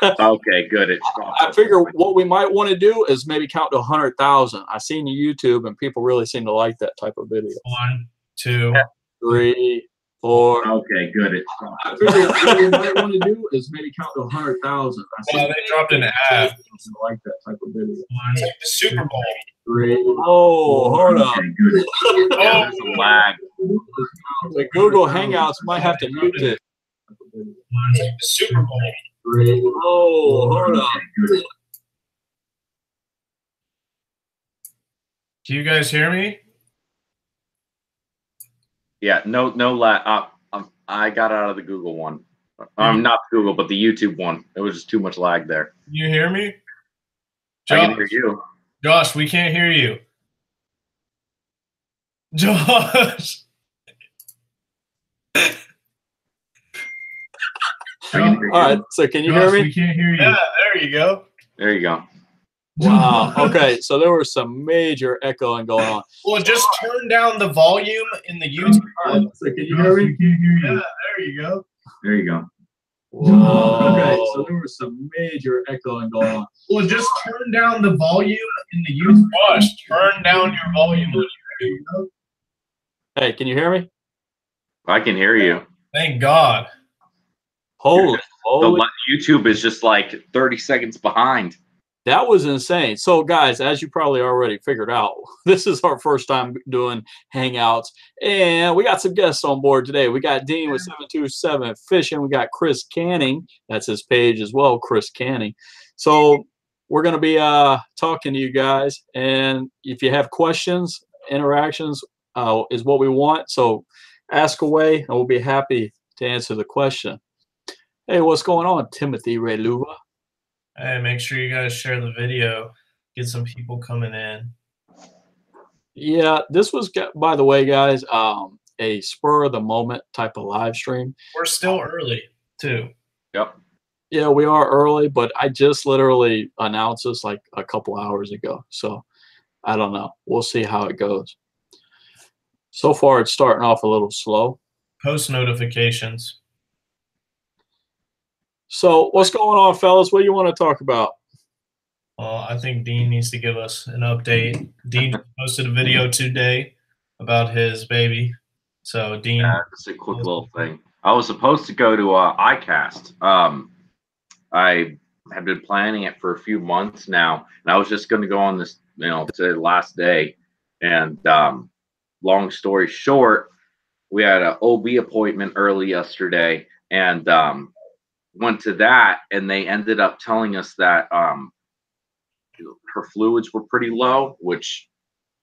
Okay, good. I figure what we might want to do is maybe count to 100,000. I seen your YouTube, and people really seem to like that type of video. 1, 2, 3, 4. Okay, good. I figure what we might want to do is maybe count to 100,000. Well, they dropped an ad. Like that type of video. It's like the Super Bowl. 3. Oh, hold up. Okay, good. Yeah, there's a lag. The Google Hangouts might have to mute it. It's like the Super Bowl. 3. Oh, hold up. Do you guys hear me? Yeah, no lag. I got out of the Google one. Not Google, but the YouTube one. It was just too much lag there. You hear me? Josh, I can hear you. Josh, we can't hear you. Josh. All right, so can you hear me? We can't hear you. Yeah, there you go. There you go. Wow. Okay, so there was some major echoing going on. Well, just turn down the volume in the YouTube. So can you hear me? We can't hear you. Yeah, there you go. There you go. Whoa. Okay, so there was some major echoing going on. Well, just turn down the volume in the YouTube. Josh, turn down your volume. There you go. Hey, can you hear me? I can hear you. Thank God. Holy. The YouTube is just like 30 seconds behind. That was insane. So, guys, as you probably already figured out, this is our first time doing Hangouts. And we got some guests on board today. We got Dean with 727 Fishing. We got Chris Canning. That's his page as well, Chris Canning. So we're going to be talking to you guys. And if you have questions, interactions is what we want. So ask away, and we'll be happy to answer the question. Hey, what's going on, Timothy Reluva? Hey, make sure you guys share the video. Get some people coming in. Yeah, this was, by the way, guys, a spur of the moment type of live stream. We're still early, too. Yep. Yeah, we are early, but I just literally announced this like a couple hours ago. So I don't know. We'll see how it goes. So far, it's starting off a little slow. Post notifications. So what's going on, fellas? What do you want to talk about? Well, I think Dean needs to give us an update. Dean posted a video today about his baby. So, Dean. Just a quick little thing. I was supposed to go to ICAST. I have been planning it for a few months now, and I was just going to go on this, today, last day. And long story short, we had an OB appointment early yesterday, and went to that, and they ended up telling us that her fluids were pretty low, which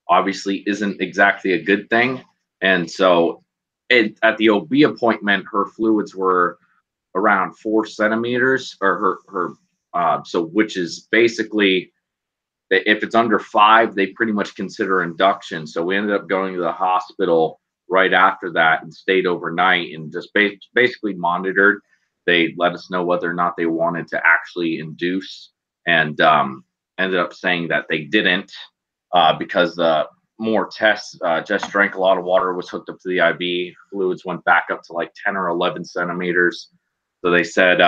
obviously isn't exactly a good thing. And so at the OB appointment, her fluids were around 4 centimeters, or so which is basically, if it's under 5, they pretty much consider induction. So we ended up going to the hospital right after that and stayed overnight and just basically monitored. They let us know whether or not they wanted to actually induce, and ended up saying that they didn't because more tests. Just drank a lot of water, was hooked up to the IV. Fluids went back up to like 10 or 11 centimeters. So they said,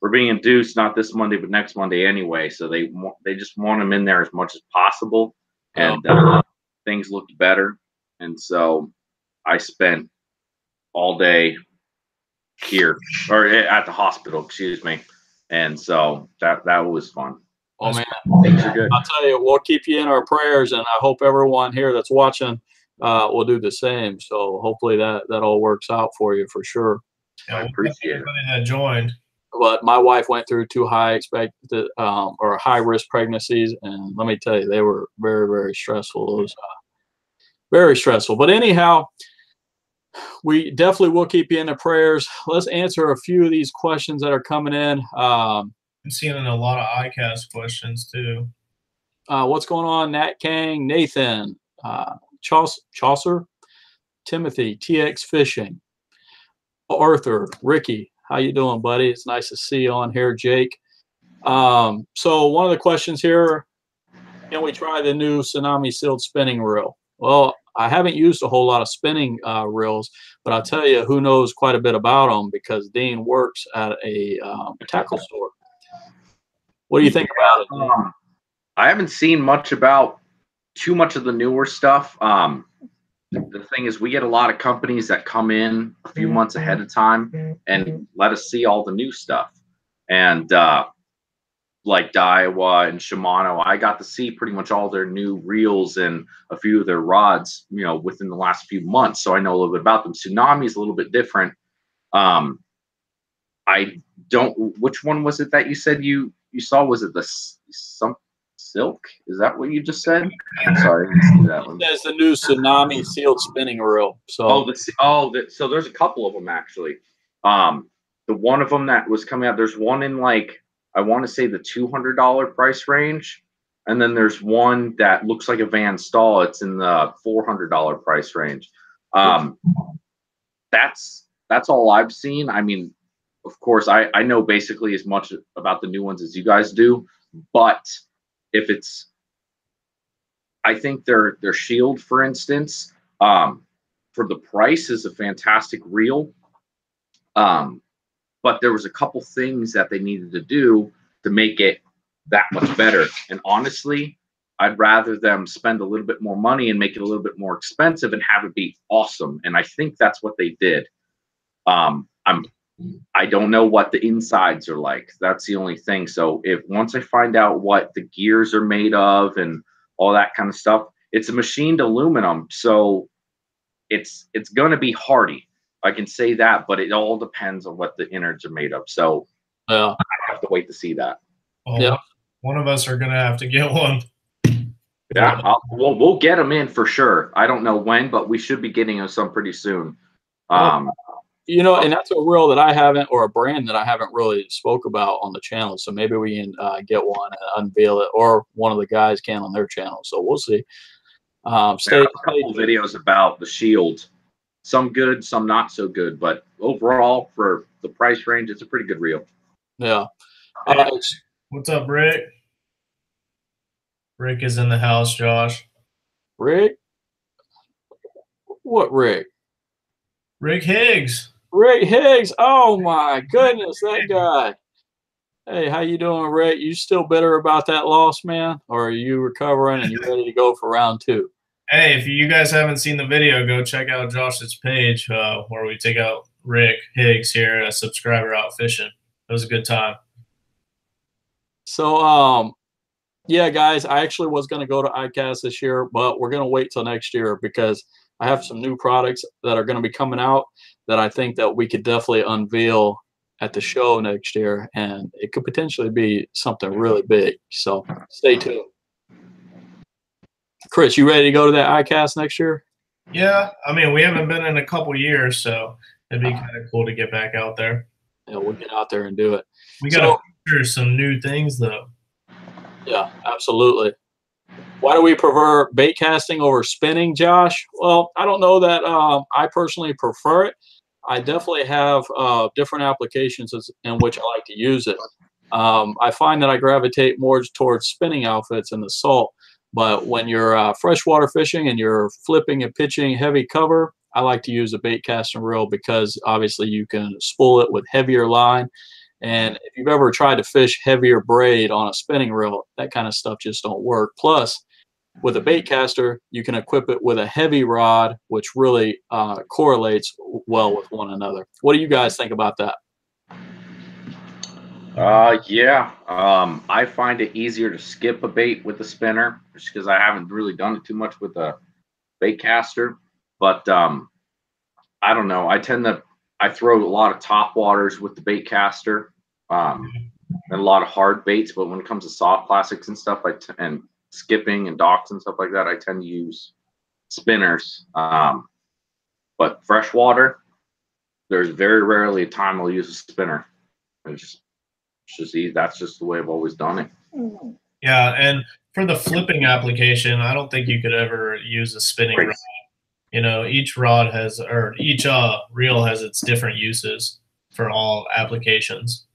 we're being induced not this Monday, but next Monday anyway. So they just want them in there as much as possible. And things looked better. And so I spent all day here, or at the hospital, excuse me. And so that was fun. Oh man, things are good. I'll tell you, we'll keep you in our prayers, and I hope everyone here that's watching will do the same. So hopefully that all works out for you for sure. Yeah, I appreciate everybody that joined. But my wife went through 2 high risk pregnancies, and let me tell you, they were very, very stressful. It was very stressful. But anyhow, we definitely will keep you in the prayers. Let's answer a few of these questions that are coming in. I'm seeing a lot of ICAST questions too. What's going on, Nat Kang, Nathan, Chaucer, Timothy, TX Fishing, Arthur, Ricky. How you doing, buddy? It's nice to see you on here, Jake. So one of the questions here, can we try the new Tsunami sealed spinning reel? Well, I haven't used a whole lot of spinning reels, but I'll tell you who knows quite a bit about them, because Dean works at a tackle store. What do you think about it? I haven't seen too much of the newer stuff. The thing is, we get a lot of companies that come in a few months ahead of time and let us see all the new stuff. And like Daiwa and Shimano, I got to see pretty much all their new reels and a few of their rods, within the last few months. So I know a little bit about them. Tsunami is a little bit different. I don't. Which one was it that you said you saw? Was it some Silk? Is that what you just said? I'm sorry, I didn't see that one. There's the new Tsunami sealed spinning reel. So so there's a couple of them actually. The one of them that was coming out. There's one in like, I want to say the $200 price range, and then there's one that looks like a Van Staal. It's in the $400 price range. That's all I've seen. I mean, of course, I know basically as much about the new ones as you guys do, but if it's, I think their Shield, for instance, for the price is a fantastic reel. But there was a couple things that they needed to do to make it that much better. And honestly, I'd rather them spend a little bit more money and make it a little bit more expensive and have it be awesome. And I think that's what they did. I don't know what the insides are like. That's the only thing. So once I find out what the gears are made of and all that kind of stuff, it's a machined aluminum, so it's going to be hardy. I can say that, but it all depends on what the innards are made of. So I have to wait to see that. Well, one of us are going to have to get one. Yeah, we'll get them in for sure. I don't know when, but we should be getting them some pretty soon. And that's a reel that I haven't, or a brand that I haven't really spoke about on the channel. So maybe we can get one and unveil it, or one of the guys can on their channel. So we'll see. A couple videos about the Shield. Some good, some not so good, but overall, for the price range, it's a pretty good reel. Yeah. What's up, Rick? Rick is in the house, Josh. Rick? What Rick? Rick Higgs. Rick Higgs. Oh my goodness, that guy. Hey, how you doing, Rick? You still bitter about that loss, man? Or are you recovering and you ready to go for round 2? Hey, if you guys haven't seen the video, go check out Josh's page where we take out Rick Higgs here, a subscriber out fishing. It was a good time. So, yeah, guys, I actually was going to go to ICAST this year, but we're going to wait till next year because I have some new products that are going to be coming out that I think that we could definitely unveil at the show next year, and it could potentially be something really big. So stay tuned. Chris, you ready to go to that ICAST next year? Yeah, I mean, we haven't been in a couple years, so it'd be kind of cool to get back out there. Yeah, we'll get out there and do it. We got to feature some new things, though. Yeah, absolutely. Why do we prefer bait casting over spinning, Josh? Well, I don't know that I personally prefer it. I definitely have different applications in which I like to use it. I find that I gravitate more towards spinning outfits in the salt. But when you're freshwater fishing and you're flipping and pitching heavy cover, I like to use a bait casting reel because obviously you can spool it with heavier line. And if you've ever tried to fish heavier braid on a spinning reel, that kind of stuff just don't work. Plus, with a bait caster, you can equip it with a heavy rod, which really correlates well with one another. What do you guys think about that? Yeah. I find it easier to skip a bait with a spinner just because I haven't really done it too much with a bait caster. But I don't know. I throw a lot of top waters with the bait caster and a lot of hard baits. But when it comes to soft plastics and stuff, and skipping and docks and stuff like that, I tend to use spinners. But freshwater, there's very rarely a time I'll use a spinner. It's just easy. That's just the way I've always done it. Yeah, and for the flipping application, I don't think you could ever use a spinning rod. You know, each rod has, or each reel has its different uses for all applications.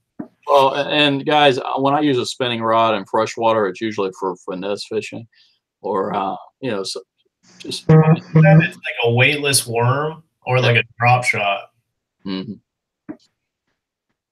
Well, and guys, when I use a spinning rod in freshwater, it's usually for finesse fishing, or so just it's like a weightless worm or like a drop shot. Mm-hmm.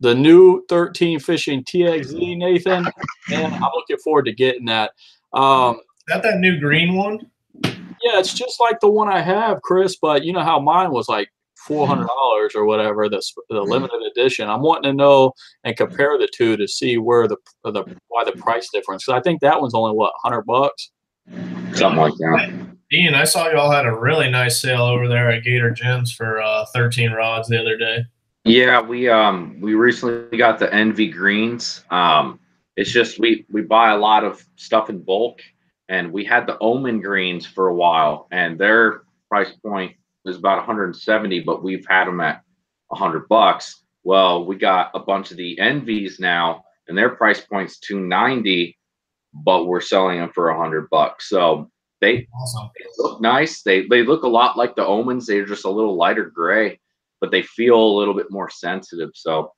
the new 13 Fishing TXZ, Nathan, and I'm looking forward to getting that. Is that new green one? Yeah, it's just like the one I have, Chris, but you know how mine was like $400 or whatever, the limited edition. I'm wanting to know and compare the two to see where why the price difference. Because I think that one's only what, $100? Something like that. Ian, I saw y'all had a really nice sale over there at Gator Gems for 13 rods the other day. Yeah, we recently got the Envy greens. It's just we buy a lot of stuff in bulk, and we had the Omen greens for a while, and their price point was about 170, but we've had them at $100. Well, we got a bunch of the Envies now, and their price point's 290, but we're selling them for $100. So they look nice. They look a lot like the Omens. They're just a little lighter gray, but they feel a little bit more sensitive. So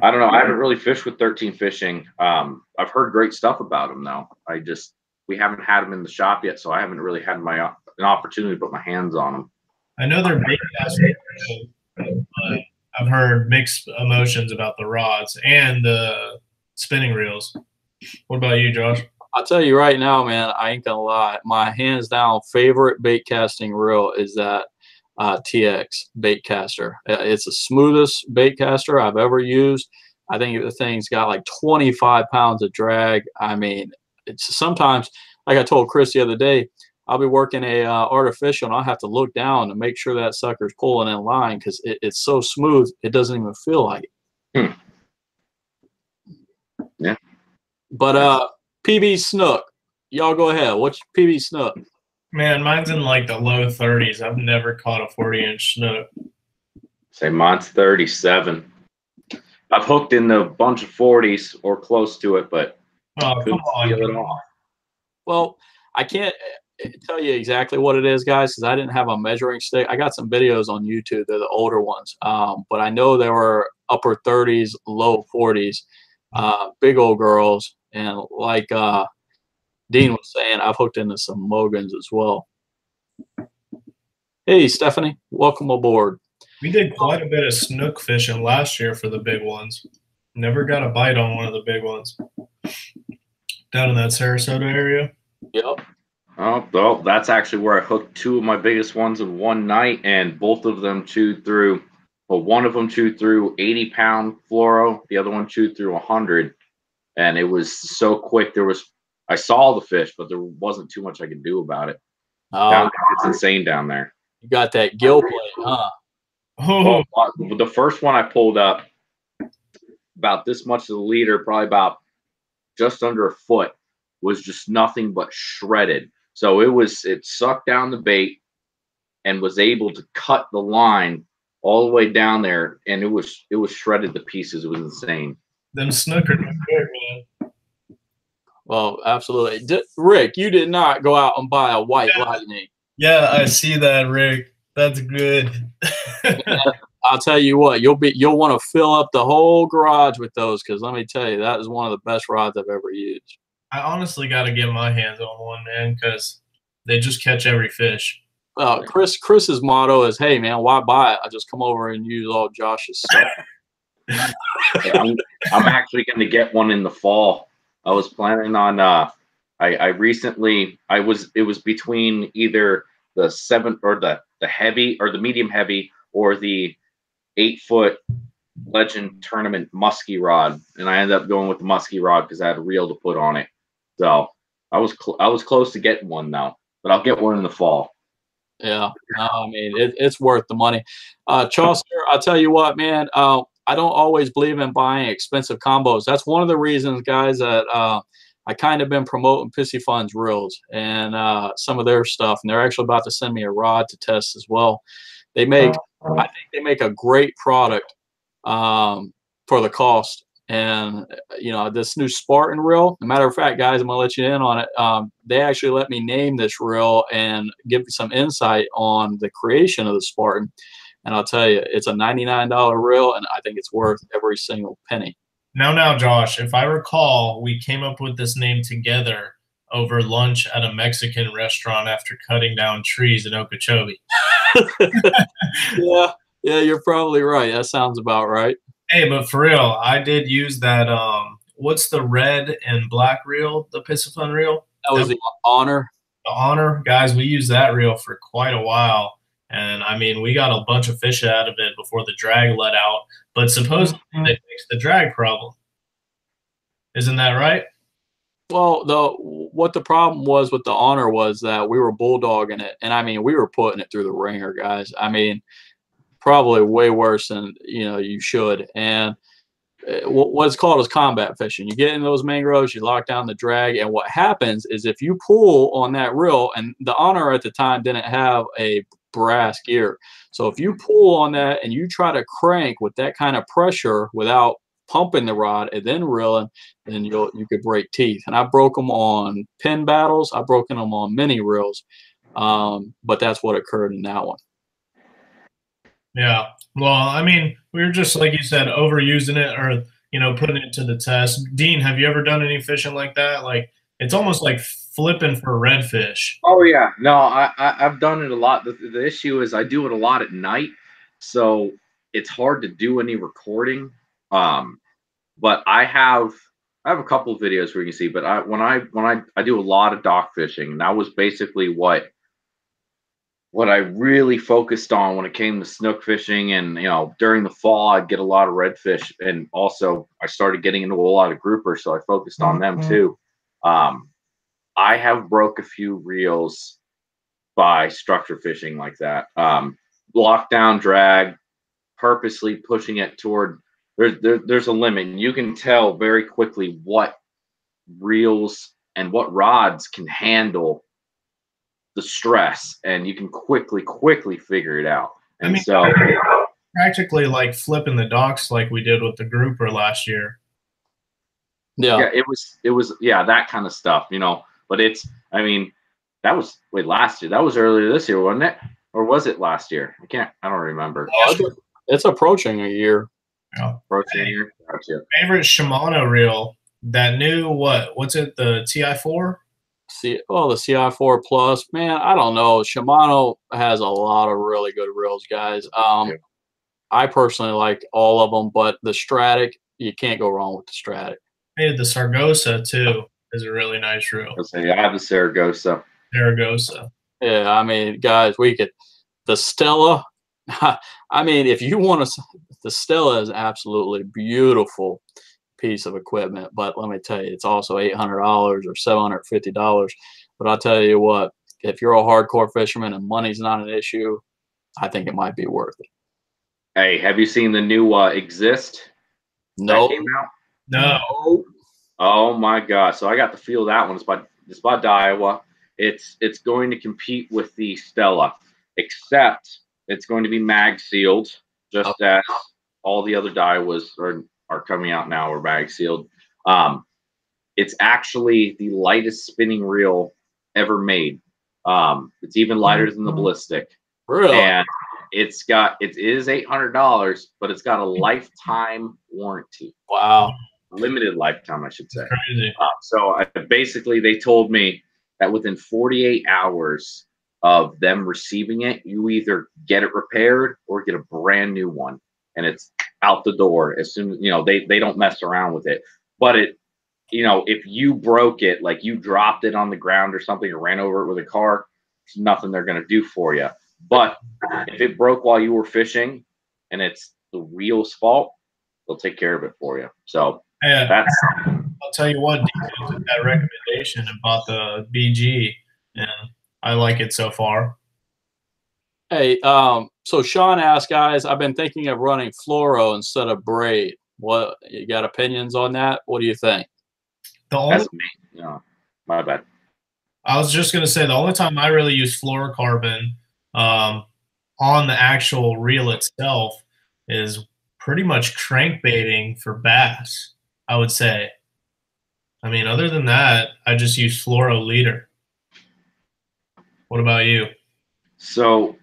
I don't know. I haven't really fished with 13 Fishing. I've heard great stuff about them though. We haven't had them in the shop yet, so I haven't really had an opportunity to put my hands on them. I know they're big, but I've heard mixed emotions about the rods and the spinning reels. What about you, Josh? I'll tell you right now, man, I ain't gonna lie. My hands down favorite bait casting reel is that TX bait caster. It's the smoothest bait caster I've ever used. I think the thing's got like 25 pounds of drag. I mean, it's sometimes, like I told Chris the other day, I'll be working a artificial and I'll have to look down to make sure that sucker's pulling in line because it's so smooth it doesn't even feel like it. Yeah. But PB Snook, y'all go ahead. What's PB Snook? Man, mine's in like the low 30s. I've never caught a 40-inch Snook. Say mine's 37. I've hooked in a bunch of 40s or close to it, but come on. Feel it all. Well, I can't tell you exactly what it is, guys, because I didn't have a measuring stick. I got some videos on YouTube. They're the older ones, but I know they were upper 30s, low 40s, big old girls, and like Dean was saying, I've hooked into some Mogans as well. Hey, Stephanie, welcome aboard. We did quite a bit of snook fishing last year for the big ones. Never got a bite on one of the big ones. Down in that Sarasota area. Yep. Oh, well, that's actually where I hooked two of my biggest ones in one night, and both of them chewed through. Well, one of them chewed through 80-pound fluoro. The other one chewed through 100, and it was so quick. I saw the fish, but there wasn't too much I could do about it. It's insane down there. You got that gill plate, huh? Oh. Well, the first one I pulled up, about this much of the leader, probably about just under a foot, was just nothing but shredded. So it sucked down the bait and was able to cut the line all the way down there, and it was shredded to pieces. It was insane. Them snookers are good, man. Well, absolutely. Rick, you did not go out and buy a white lightning. Yeah, I see that, Rick. That's good. I'll tell you what, you'll want to fill up the whole garage with those because let me tell you, that is one of the best rods I've ever used. I honestly got to get my hands on one, man, because they just catch every fish. Chris's motto is, "Hey, man, why buy it? I just come over and use all Josh's stuff." I'm actually going to get one in the fall. I was planning on. It was between either the 7 or the heavy or the medium heavy or the 8-foot Legend Tournament musky rod, and I ended up going with the musky rod because I had a reel to put on it. So I was close to getting one now, but I'll get one in the fall. Yeah, no, I mean it's worth the money. Chaucer, I'll tell you what, man. I don't always believe in buying expensive combos. That's one of the reasons, guys, that I kind of been promoting Pissy Fun's reels and some of their stuff, and they're actually about to send me a rod to test as well. I think they make a great product for the cost. And, you know, this new Spartan Reel, as a matter of fact, guys, I'm going to let you in on it. They actually let me name this reel and give me some insight on the creation of the Spartan. And I'll tell you, it's a $99 reel, and I think it's worth every single penny. Now, Josh, if I recall, we came up with this name together over lunch at a Mexican restaurant after cutting down trees in Okeechobee. Yeah, you're probably right. That sounds about right. Hey, but for real, I did use that. What's the red and black reel? The Piscifun reel. That was the Honor. The Honor, guys. We used that reel for quite a while, and I mean, we got a bunch of fish out of it before the drag let out. But supposedly they fixed the drag problem. Isn't that right? Well, what the problem was with the Honor was that we were bulldogging it, and I mean, we were putting it through the ringer, guys. I mean, probably way worse than you should. And what's called is combat fishing. You get in those mangroves, you lock down the drag, and what happens is if you pull on that reel, and the Honor at the time didn't have a brass gear, so if you pull on that and you try to crank with that kind of pressure without pumping the rod and then reeling, then you could break teeth. And I broke them on pin battles. I broken them on mini reels, but that's what occurred in that one. Yeah. Well, I mean, we were just, like you said, overusing it or, putting it to the test. Dean, have you ever done any fishing like that? Like, it's almost like flipping for redfish. Oh, yeah. No, I've done it a lot. The issue is I do it a lot at night, so it's hard to do any recording. But I have a couple of videos where you can see, but when I do a lot of dock fishing, and that was basically what I really focused on when it came to snook fishing. And during the fall I'd get a lot of redfish, and also I started getting into a lot of groupers, so I focused on them too. I have broke a few reels by structure fishing like that. Lockdown drag, purposely pushing it toward there's a limit, and you can tell very quickly what reels and what rods can handle the stress, and you can quickly figure it out. And I mean, so practically like flipping the docks like we did with the grouper last year. Yeah, it was that kind of stuff, but I mean, that was last year. That was earlier this year, wasn't it? Or was it last year? I don't remember. It's approaching a year. Yeah. Approaching a year. Gotcha. Favorite Shimano reel, that new, what's it, the TI4? The CI4 Plus, man, I don't know. Shimano has a lot of really good reels, guys. I personally like all of them, but the Stratic, you can't go wrong with the Stratic. Hey, the Sargossa too is a really nice reel. I have the Saragossa. Yeah, I mean, guys, the Stella. I mean, if you want to, the Stella is absolutely beautiful piece of equipment, but let me tell you, it's also $800 or $750. But I'll tell you what, if you're a hardcore fisherman and money's not an issue, I think it might be worth it. Hey, have you seen the new Exist? No. That came out? No. Oh my God! So I got to feel that one. It's by Daiwa. It's going to compete with the Stella, except it's going to be mag sealed, just as all the other Daiwas are coming out now, or mag sealed. It's actually the lightest spinning reel ever made. It's even lighter than the ballistic. Really? And it is $800, but it's got a lifetime warranty. Wow. Limited lifetime, I should say. Crazy. So basically, they told me that within 48 hours of them receiving it, you either get it repaired or get a brand new one, and it's out the door as soon as they don't mess around with it. But if you broke it, like you dropped it on the ground or something, or ran over it with a car, there's nothing they're going to do for you. But if it broke while you were fishing and it's the reel's fault, they'll take care of it for you. So I'll tell you what, Dean took that recommendation and bought the BG, and I like it so far. Hey, so Sean asked, guys, I've been thinking of running fluoro instead of braid. What, you got opinions on that? What do you think? That's me. No, my bad. I was just going to say, the only time I really use fluorocarbon on the actual reel itself is pretty much crankbaiting for bass, I would say. I mean, other than that, I just use fluoro leader. What about you? So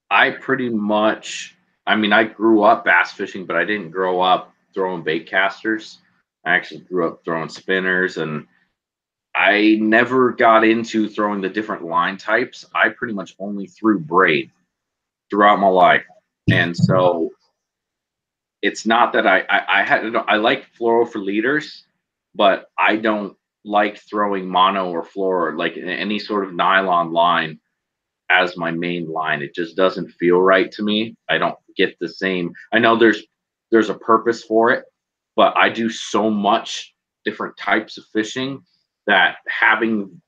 I pretty much, I grew up bass fishing, but I didn't grow up throwing bait casters. I actually grew up throwing spinners, and I never got into throwing the different line types. I pretty much only threw braid throughout my life. And so it's not that I like fluoro for leaders, but I don't like throwing mono or fluoro, like any sort of nylon line, as my main line. It just doesn't feel right to me. I don't get the same. I know there's a purpose for it, but I do so much different types of fishing that having,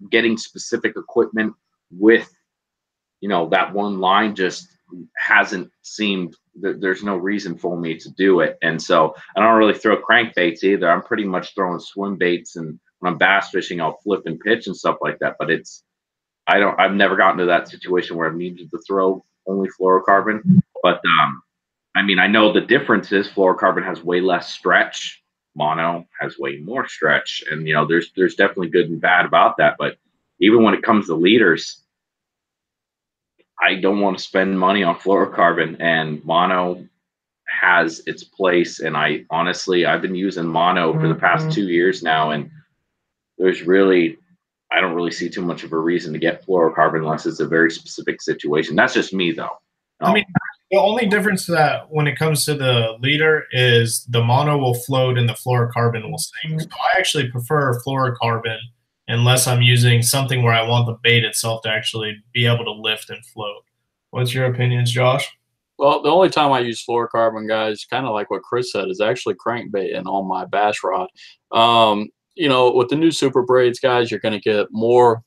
getting specific equipment with, that one line just hasn't seemed, there's no reason for me to do it. And so I don't really throw crankbaits either. I'm pretty much throwing swim baits, and when I'm bass fishing, I'll flip and pitch and stuff like that. But I've never gotten to that situation where I've needed to throw only fluorocarbon. But I mean, I know the difference is fluorocarbon has way less stretch. Mono has way more stretch, and there's definitely good and bad about that. But even when it comes to leaders, I don't want to spend money on fluorocarbon, and mono has its place. And I've been using mono for the past 2 years now, and I don't really see too much of a reason to get fluorocarbon unless it's a very specific situation. That's just me, though. I mean, the only difference that when it comes to the leader is the mono will float and the fluorocarbon will sink. So I actually prefer fluorocarbon unless I'm using something where I want the bait itself to actually be able to lift and float. What's your opinions, Josh? Well, the only time I use fluorocarbon, guys, kind of like what Chris said, is actually crankbait on my bass rod. With the new super braids, guys, you're going to get more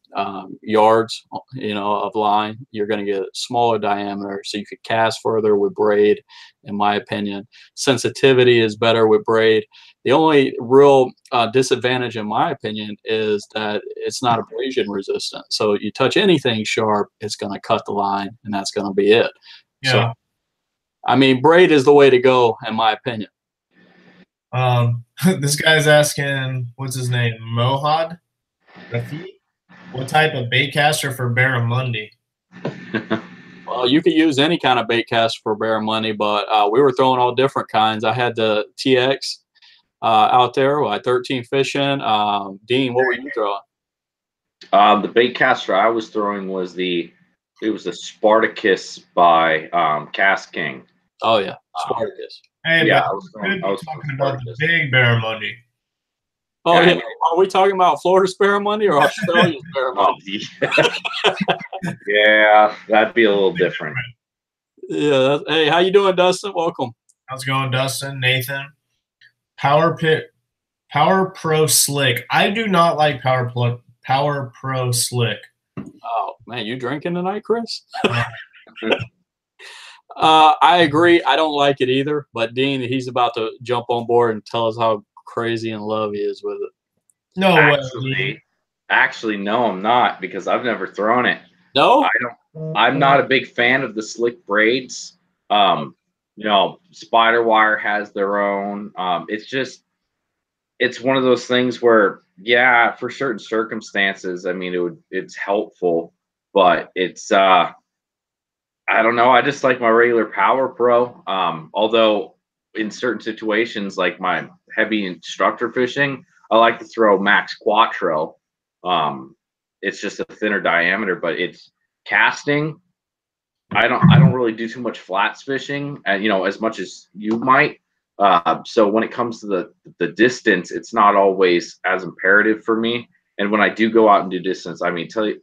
yards, of line. You're going to get smaller diameter, so you could cast further with braid, in my opinion. Sensitivity is better with braid. The only real disadvantage, in my opinion, is that it's not abrasion resistant. So you touch anything sharp, it's going to cut the line, and that's going to be it. Yeah. So, I mean, braid is the way to go, in my opinion. This guy's asking, what's his name? Mohad Rafi? What type of bait caster for barramundi? Well, you could use any kind of bait cast for barramundi, but we were throwing all different kinds. I had the TX out there. I 13 fishing. Dean, what were you throwing? The bait caster I was throwing was the Spartacus by Cast King. Oh yeah, Spartacus. Hey, yeah, I was talking about the big barramundi. Oh yeah, are we talking about Florida's barramundi or Australia's barramundi? Yeah, that'd be a little different. Yeah. Hey, how you doing, Dustin? Welcome. How's it going, Dustin? Nathan? Power Pro Slick. I do not like Power Pro Slick. Oh man, you drinking tonight, Chris? I agree. I don't like it either. But Dean, he's about to jump on board and tell us how crazy in love he is with it. No way. Actually, no, I'm not, because I've never thrown it. No, I'm not a big fan of the slick braids. Spider Wire has their own. It's one of those things where, yeah, for certain circumstances, I mean, it's helpful, but it's I don't know. I just like my regular Power Pro. Although in certain situations, like my heavy instructor fishing, I like to throw Max Quattro. It's just a thinner diameter, but it's casting. I don't really do too much flats fishing, as much as you might. So when it comes to the distance, it's not always as imperative for me. And when I do go out and do distance, the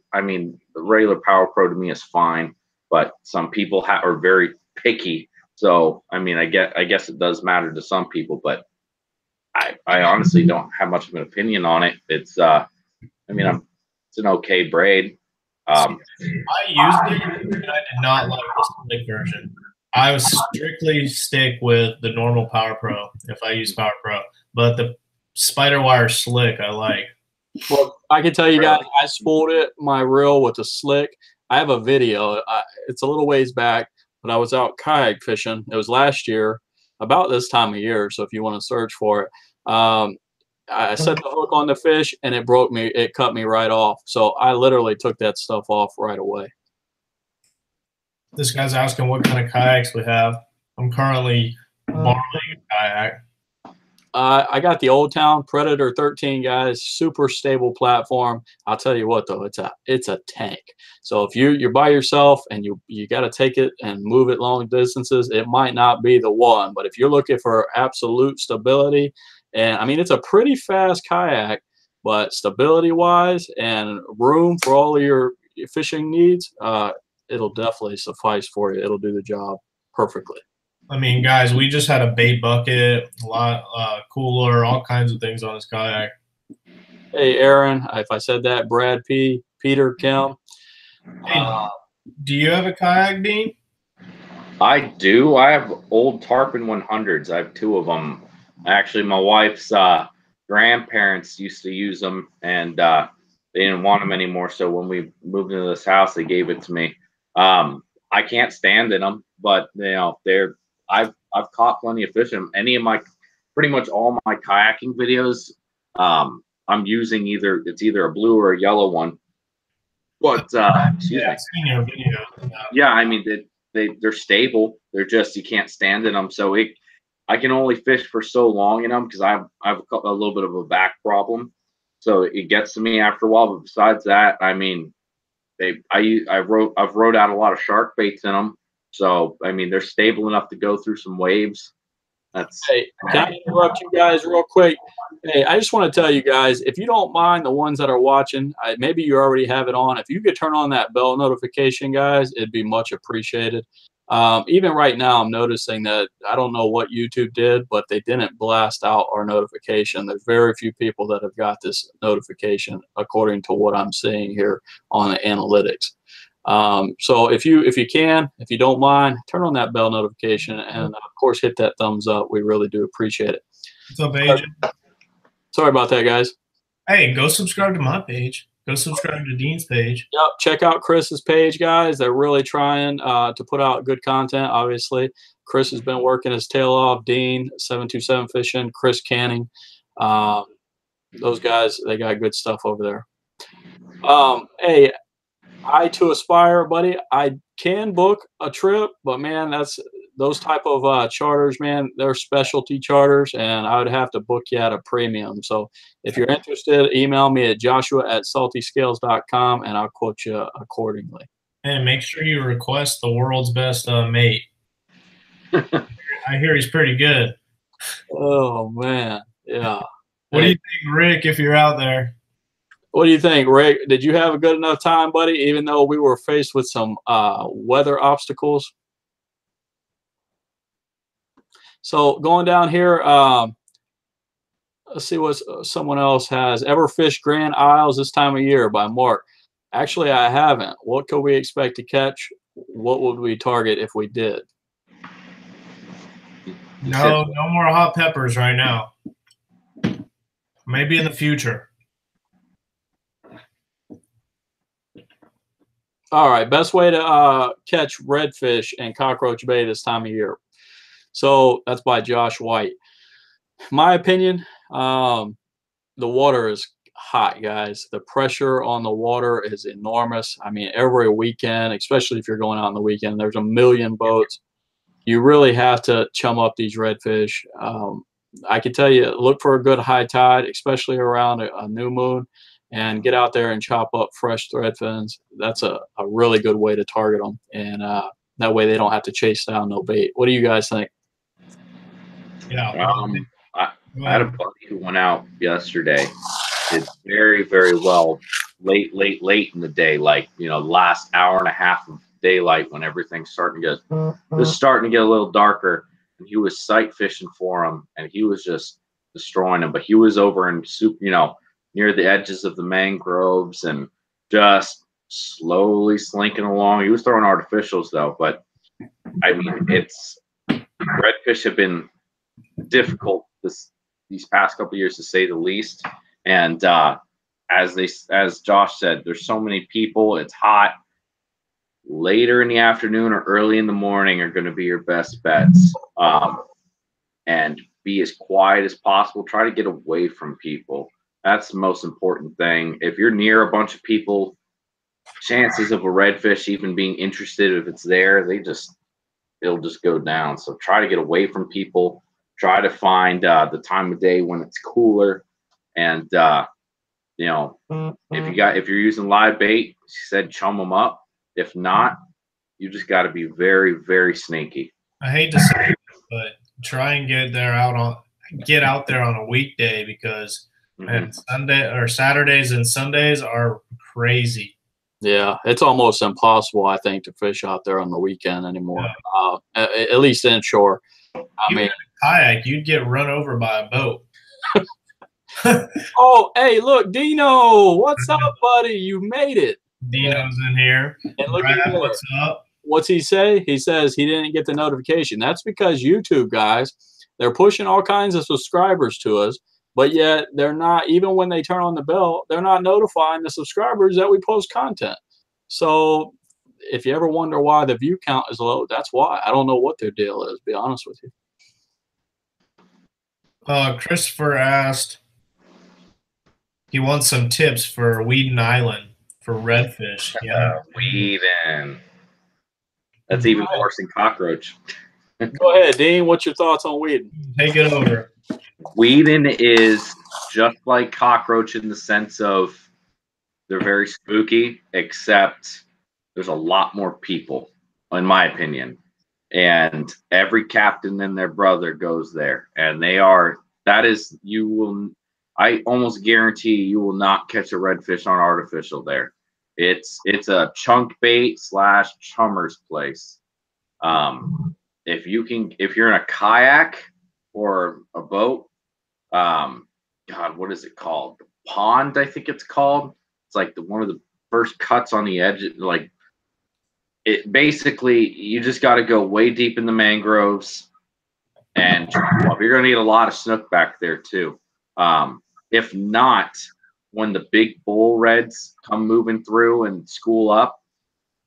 regular Power Pro to me is fine. But some people are very picky, so I guess it does matter to some people. But I honestly don't have much of an opinion on it. It's it's an okay braid. I used it, but I did not like the slick version. I would strictly stick with the normal Power Pro if I use Power Pro, but the Spider Wire Slick I like. Well, I can tell you guys, I spooled my reel with a slick. I have a video. It's a little ways back, but I was out kayak fishing. It was last year, about this time of year. So if you want to search for it, I set the hook on the fish and it broke me. It cut me right off. So I literally took that stuff off right away. This guy's asking what kind of kayaks we have. I'm currently borrowing a kayak. I got the Old Town Predator 13, guys. Super stable platform. I'll tell you what, though, it's a tank. So if you're by yourself and you got to take it and move it long distances, it might not be the one. But if you're looking for absolute stability, and I mean, it's a pretty fast kayak, but stability-wise and room for all of your fishing needs, it'll definitely suffice for you. It'll do the job perfectly. I mean, guys, we just had a bait bucket, a lot cooler, all kinds of things on this kayak. Hey, Aaron, if I said that, Brad P, Peter, Kim. Hey, do you have a kayak, Dean? I do. I have old Tarpon 100s. I have 2 of them. Actually, my wife's grandparents used to use them, and they didn't want them anymore. So when we moved into this house, they gave it to me. I can't stand in them, but you know, I've caught plenty of fish in them. Any of my, pretty much all my kayaking videos, I'm using either a blue or a yellow one. But excuse me. I've seen your video. Yeah, I mean they're stable. They're just, you can't stand in them. So I can only fish for so long in them because I have a little bit of a back problem. So it gets to me after a while. But besides that, I mean, I've rode out a lot of shark baits in them. So I mean, they're stable enough to go through some waves. Hey, can I interrupt you guys real quick? Hey, I just want to tell you guys, if you don't mind, the ones that are watching, maybe you already have it on. If you could turn on that bell notification, guys, it'd be much appreciated. Even right now, I'm noticing that I don't know what YouTube did, but they didn't blast out our notification. There's very few people that have got this notification, according to what I'm seeing here on the analytics. So if you don't mind, turn on that bell notification, and of course hit that thumbs up. We really do appreciate it. What's up, Agent? Sorry about that, guys. Hey, go subscribe to my page. Go subscribe to Dean's page. Yep, check out Chris's page, guys. They're really trying to put out good content. Obviously, Chris has been working his tail off. Dean 727 Fishing, Chris Canning, those guys, they got good stuff over there. Hey, I to aspire, buddy. I can book a trip, but man, those type of charters, man, they're specialty charters, and I would have to book you at a premium. So if you're interested, email me at joshua@saltyscales.com, and I'll quote you accordingly. And make sure you request the world's best mate. I hear he's pretty good. Oh man, yeah. What do you think, Rick? If you're out there. What do you think, Rick? Did you have a good enough time, buddy, even though we were faced with some weather obstacles? So going down here, let's see what someone else has. Ever fished Grand Isles this time of year by Mark? Actually, I haven't. What could we expect to catch? What would we target if we did? No more hot peppers right now. Maybe in the future. All right, best way to catch redfish and cockroach bait this time of year. So that's by Josh White. My opinion, the water is hot, guys. The pressure on the water is enormous. I mean, every weekend, especially if you're going out on the weekend, there's a million boats. You really have to chum up these redfish. I can tell you, look for a good high tide, especially around a new moon, and get out there and chop up fresh thread fins. That's a really good way to target them, and that way they don't have to chase down no bait. What do you guys think? Yeah. I had a buddy who went out yesterday. Did very, very well late in the day, like, you know, last hour and a half of daylight when everything's starting to get a little darker. And he was sight fishing for him, and he was just destroying him. But he was over in near the edges of the mangroves and just slowly slinking along. He was throwing artificials though, but I mean, redfish have been difficult these past couple of years, to say the least. And as Josh said, there's so many people. It's hot. Later in the afternoon or early in the morning are going to be your best bets. And be as quiet as possible. Try to get away from people. That's the most important thing. If you're near a bunch of people, chances of a redfish even being interested, if it's there, it'll just go down. So try to get away from people. try to find the time of day when it's cooler, and you know, if you're using live bait, she said chum them up. If not, you just got to be very, very sneaky. I hate to say it, but try and get out there on a weekday, because man, Saturdays and Sundays are crazy. Yeah, it's almost impossible, I think, to fish out there on the weekend anymore. Yeah. At least inshore. I mean, in a kayak, you'd get run over by a boat. Oh, hey, look, Dino, what's up, buddy? You made it. Dino's in here. And look Brad, at what's up? What's he say? He says he didn't get the notification. That's because YouTube guys, they're pushing all kinds of subscribers to us, but yet they're not, even when they turn on the bell, they're not notifying the subscribers that we post content. So if you ever wonder why the view count is low, that's why. I don't know what their deal is, to be honest with you. Christopher asked, he wants some tips for Weeden Island for redfish. Yeah, Weeden. That's even worse than cockroach. Go ahead, Dean. What's your thoughts on Weeden? Take it over. Weeden is just like cockroach in the sense of they're very spooky, except there's a lot more people, in my opinion. And every captain and their brother goes there. And I almost guarantee you will not catch a redfish on artificial there. It's a chunk bait / chummer's place. If you're in a kayak or a boat, God, what is it called? The pond, I think it's called. It's like one of the first cuts on the edge. Like it basically, you just got to go way deep in the mangroves, and you're going to need a lot of snook back there too. If not, when the big bull reds come moving through and school up,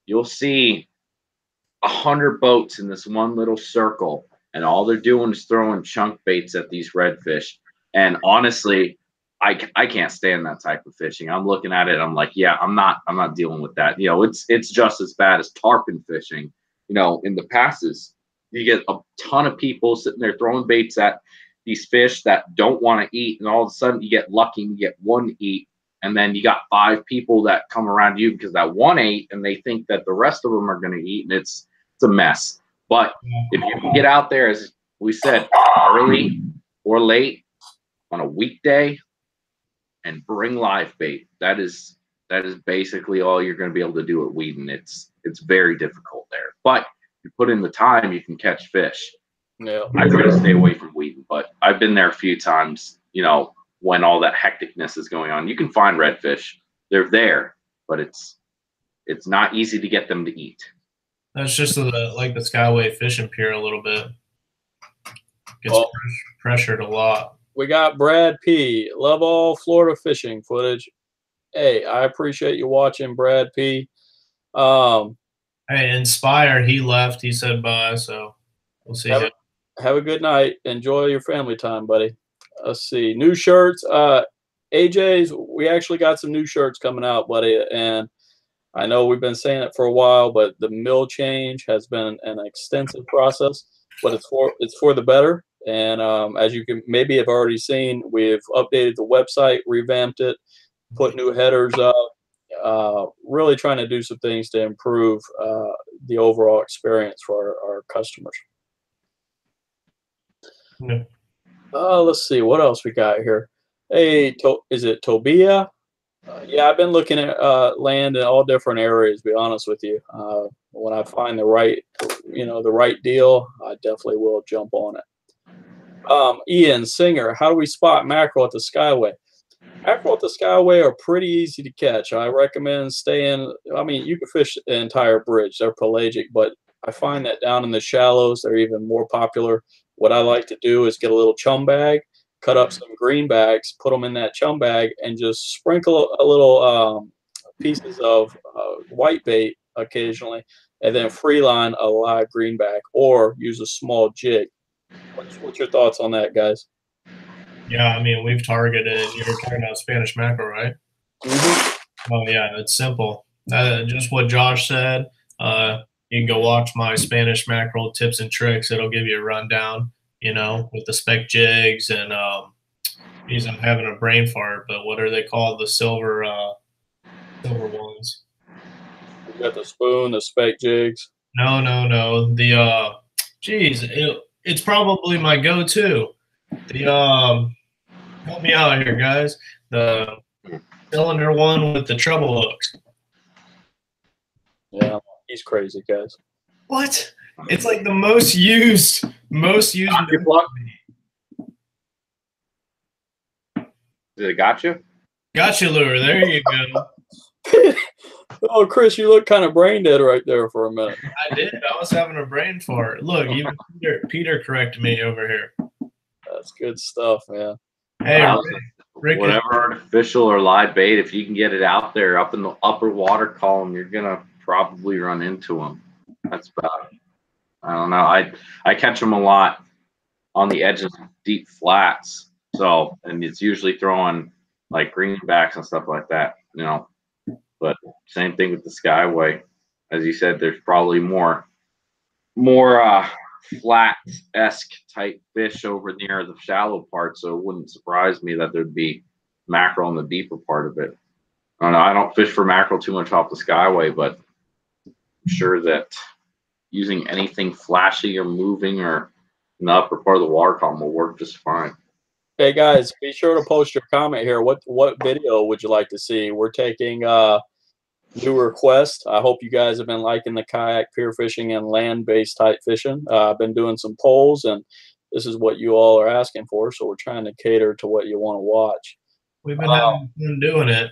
you'll see 100 boats in this one little circle, and all they're doing is throwing chunk baits at these redfish. And honestly, I can't stand that type of fishing. I'm looking at it, I'm like, yeah, I'm not dealing with that. You know, it's just as bad as tarpon fishing. You know, in the passes, you get a ton of people sitting there throwing baits at these fish that don't want to eat, and all of a sudden you get lucky and you get one to eat, and then you got 5 people that come around you because that one ate, and they think that the rest of them are going to eat, and it's a mess. But if you can get out there, as we said, early or late on a weekday and bring live bait, that is basically all you're going to be able to do at Weeden. It's very difficult there, but if you put in the time, you can catch fish. Yeah, I try to stay away from Weeden, but I've been there a few times. You know, when all that hecticness is going on, you can find redfish. They're there, but it's not easy to get them to eat. That's just like the Skyway fishing pier a little bit. Gets pressured a lot. We got Brad P. Love all Florida fishing footage. Hey, I appreciate you watching, Brad P. Hey, Inspire, he left. He said bye, so we'll see. Have a good night. Enjoy your family time, buddy. Let's see. New shirts. AJ's, we actually got some new shirts coming out, buddy. And I know we've been saying it for a while, but the mill change has been an extensive process, but it's for the better. And as you can maybe have already seen, we've updated the website, revamped it, put new headers up, really trying to do some things to improve the overall experience for our customers. Yeah. Let's see what else we got here. Hey, is it Tobia? Yeah, I've been looking at land in all different areas, to be honest with you. When I find the right deal, I definitely will jump on it. Ian Singer, how do we spot mackerel at the Skyway? Mackerel at the Skyway are pretty easy to catch. I recommend staying. I mean, you can fish the entire bridge. They're pelagic, but I find that down in the shallows, they're even more popular. What I like to do is get a little chum bag, cut up some greenbacks, put them in that chum bag, and just sprinkle a little pieces of white bait occasionally, and then free line a live greenback or use a small jig. What's your thoughts on that, guys? Yeah, I mean, we've targeted, you're talking about Spanish mackerel, right? Mm-hmm. Oh, yeah, it's simple. Just what Josh said. You can go watch my Spanish mackerel tips and tricks. It'll give you a rundown. you know, with the spec jigs and geez, I'm having a brain fart, but what are they called? The silver ones. You got the spoon, the spec jigs. No. The geez, it's probably my go-to. The help me out here, guys. The cylinder one with the treble hooks. Yeah, he's crazy, guys. What? It's like the most used. Did it got you? Gotcha lure. There you go. Oh, Chris, you look kind of brain dead right there for a minute. I did. I was having a brain fart. Look, even Peter corrected me over here. That's good stuff, man. Hey, Wow. Rick, Whatever artificial or live bait, if you can get it out there up in the upper water column, you're gonna probably run into them. That's about it. I don't know. I catch them a lot on the edges of deep flats. So, and it's usually throwing like greenbacks and stuff like that, you know. But same thing with the Skyway. As you said, there's probably more flat-esque type fish over near the shallow part, so it wouldn't surprise me that there'd be mackerel in the deeper part of it. I don't know. I don't fish for mackerel too much off the Skyway, but I'm sure that using anything flashy or moving or in the upper part of the water column will work just fine. Hey guys, be sure to post your comment here. What video would you like to see? We're taking new requests. I hope you guys have been liking the kayak pier fishing and land-based type fishing. I've been doing some polls, and this is what you all are asking for. So we're trying to cater to what you want to watch. we've been having fun doing it.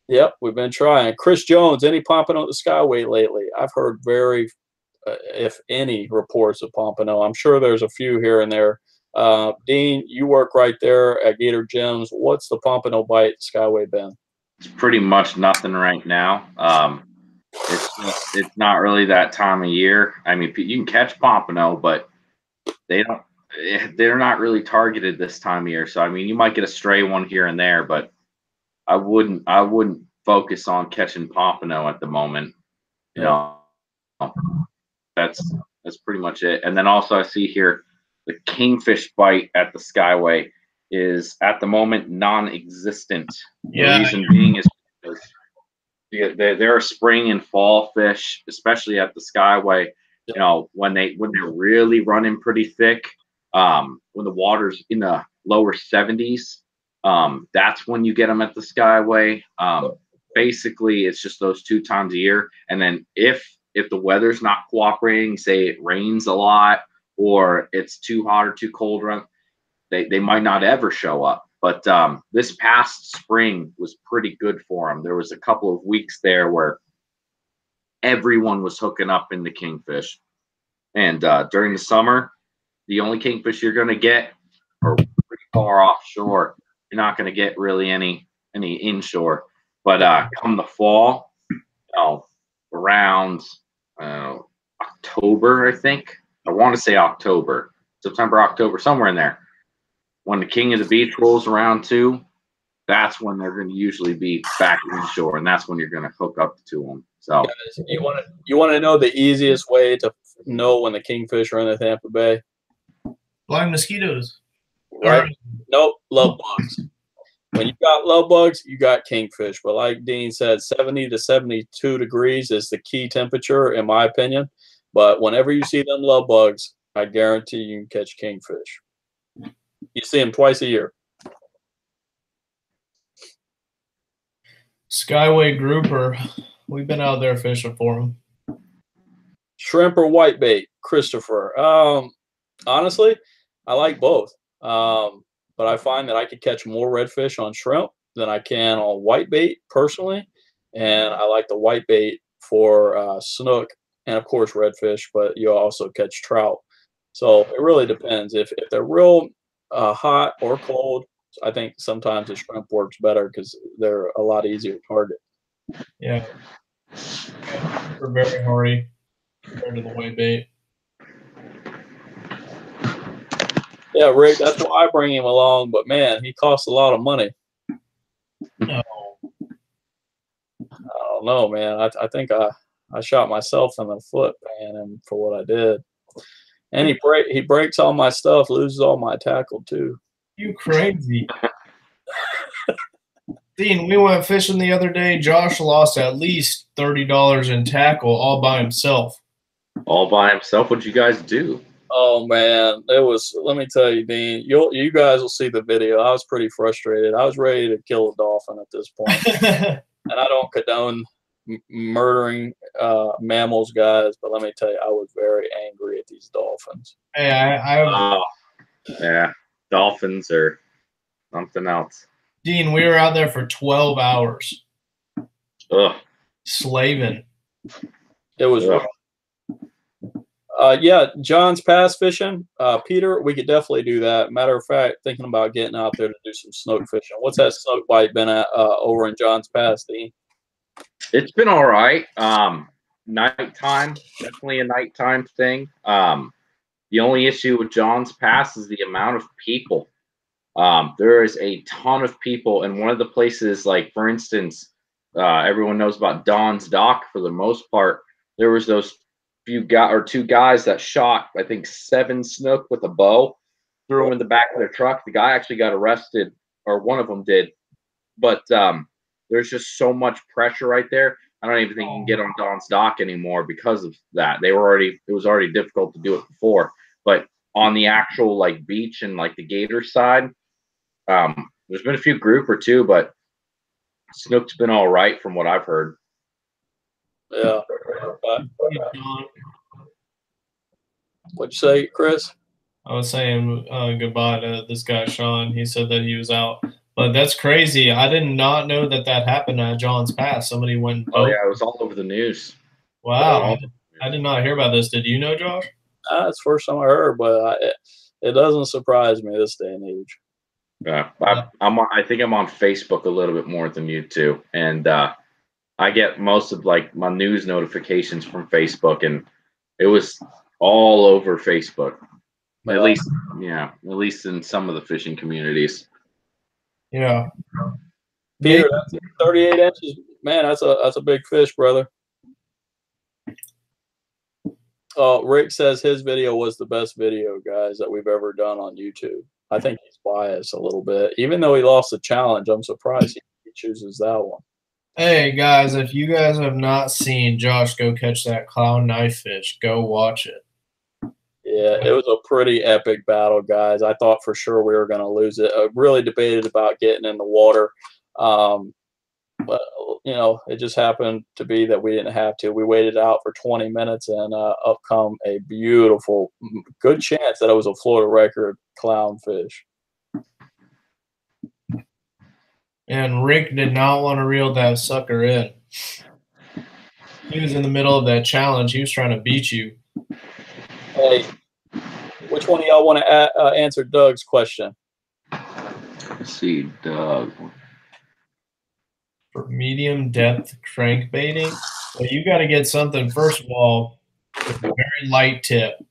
Yep, we've been trying. Chris Jones, any pompano at the Skyway lately? I've heard very, if any, reports of pompano. I'm sure there's a few here and there. Dean, you work right there at Gator Gems. What's the pompano bite at Skyway been? It's pretty much nothing right now. It's not really that time of year. I mean, you can catch pompano, but they're not really targeted this time of year. So I mean, you might get a stray one here and there, but I wouldn't focus on catching pompano at the moment. You know, that's pretty much it. And then also I see here the kingfish bite at the Skyway is at the moment non-existent. Yeah. The reason being is because there are spring and fall fish, especially at the Skyway. You know, when they're really running pretty thick, when the water's in the lower 70s, that's when you get them at the Skyway. Basically, it's just those 2 times a year. And then if the weather's not cooperating, say it rains a lot or it's too hot or too cold, they might not ever show up. But this past spring was pretty good for them. There was a couple of weeks there where everyone was hooking up in the kingfish. And during the summer, the only kingfish you're going to get are pretty far offshore. You're not going to get really any inshore. But come the fall, around October, I think. I want to say October, September, October, somewhere in there. When the king of the beach rolls around too, that's when they're going to usually be back inshore, and that's when you're going to hook up to them. So guys, you want to know the easiest way to know when the kingfish are in the Tampa Bay? Blind mosquitoes. Right? Nope, love bugs. When you got love bugs, you got kingfish. But like Dean said, 70 to 72 degrees is the key temperature, in my opinion. But whenever you see them love bugs, I guarantee you can catch kingfish. You see them twice a year. Skyway grouper. We've been out there fishing for them. Shrimp or whitebait, Christopher? Honestly, I like both. But I find that I could catch more redfish on shrimp than I can on whitebait personally. And I like the whitebait for snook and, of course, redfish, but you also catch trout. So it really depends. If they're real hot or cold, I think sometimes the shrimp works better because they're a lot easier to target. Yeah. They're very hardy compared to the whitebait. Yeah, Rick, that's why I bring him along. But, man, he costs a lot of money. No. I don't know, man. I think I shot myself in the foot paying him for what I did. And he breaks all my stuff, loses all my tackle too. You crazy. Dean, we went fishing the other day. Josh lost at least $30 in tackle all by himself. All by himself? What'd you guys do? Oh man, it was. Let me tell you, Dean. You guys will see the video. I was pretty frustrated. I was ready to kill a dolphin at this point, and I don't condone murdering mammals, guys. But let me tell you, I was very angry at these dolphins. Hey, yeah, dolphins are something else. Dean, we were out there for 12 hours. Ugh. Slaving. It was rough. Yeah, John's Pass fishing. Peter, we could definitely do that. Matter of fact, thinking about getting out there to do some snook fishing. What's that snook bite been at over in John's Pass, Dean? It's been all right. Nighttime, definitely a nighttime thing. The only issue with John's Pass is the amount of people. There is a ton of people, and one of the places, like for instance, everyone knows about Don's Dock. For the most part, there was those two guys that shot, I think, 7 snook with a bow, threw them in the back of their truck. The guy actually got arrested, or one of them did. But there's just so much pressure right there. I don't even think you can get on Don's Dock anymore because of that. It was already difficult to do it before. But on the actual like beach and like the gator side, there's been a few group or two, but snook's been all right from what I've heard. Yeah. What'd you say, Chris? I was saying goodbye to this guy, Sean. He said that he was out. But that's crazy. I did not know that happened at John's Pass. Somebody went. Oh, yeah. It was all over the news. Wow. I did not hear about this. Did you know, Josh? It's the first time I heard, but it doesn't surprise me this day and age. Yeah. I think I'm on Facebook a little bit more than you two. And I get most of like my news notifications from Facebook, and it was all over Facebook. At least in some of the fishing communities. Yeah. Peter, that's 38 inches. Man, that's a big fish, brother. Rick says his video was the best video, guys, that we've ever done on YouTube. I think he's biased a little bit. Even though he lost the challenge, I'm surprised he chooses that one. Hey, guys, if you guys have not seen Josh go catch that clown knife fish, go watch it. Yeah, it was a pretty epic battle, guys. I thought for sure we were going to lose it. I really debated about getting in the water. But, it just happened to be that we didn't have to. We waited out for 20 minutes, and up come a beautiful, good chance that it was a Florida record clownfish. And Rick did not want to reel that sucker in. He was in the middle of that challenge. He was trying to beat you. Hey, which one of y'all want to answer Doug's question? Let's see, Doug. For medium depth crankbaiting, well, you got to get something, first of all, with a very light tip,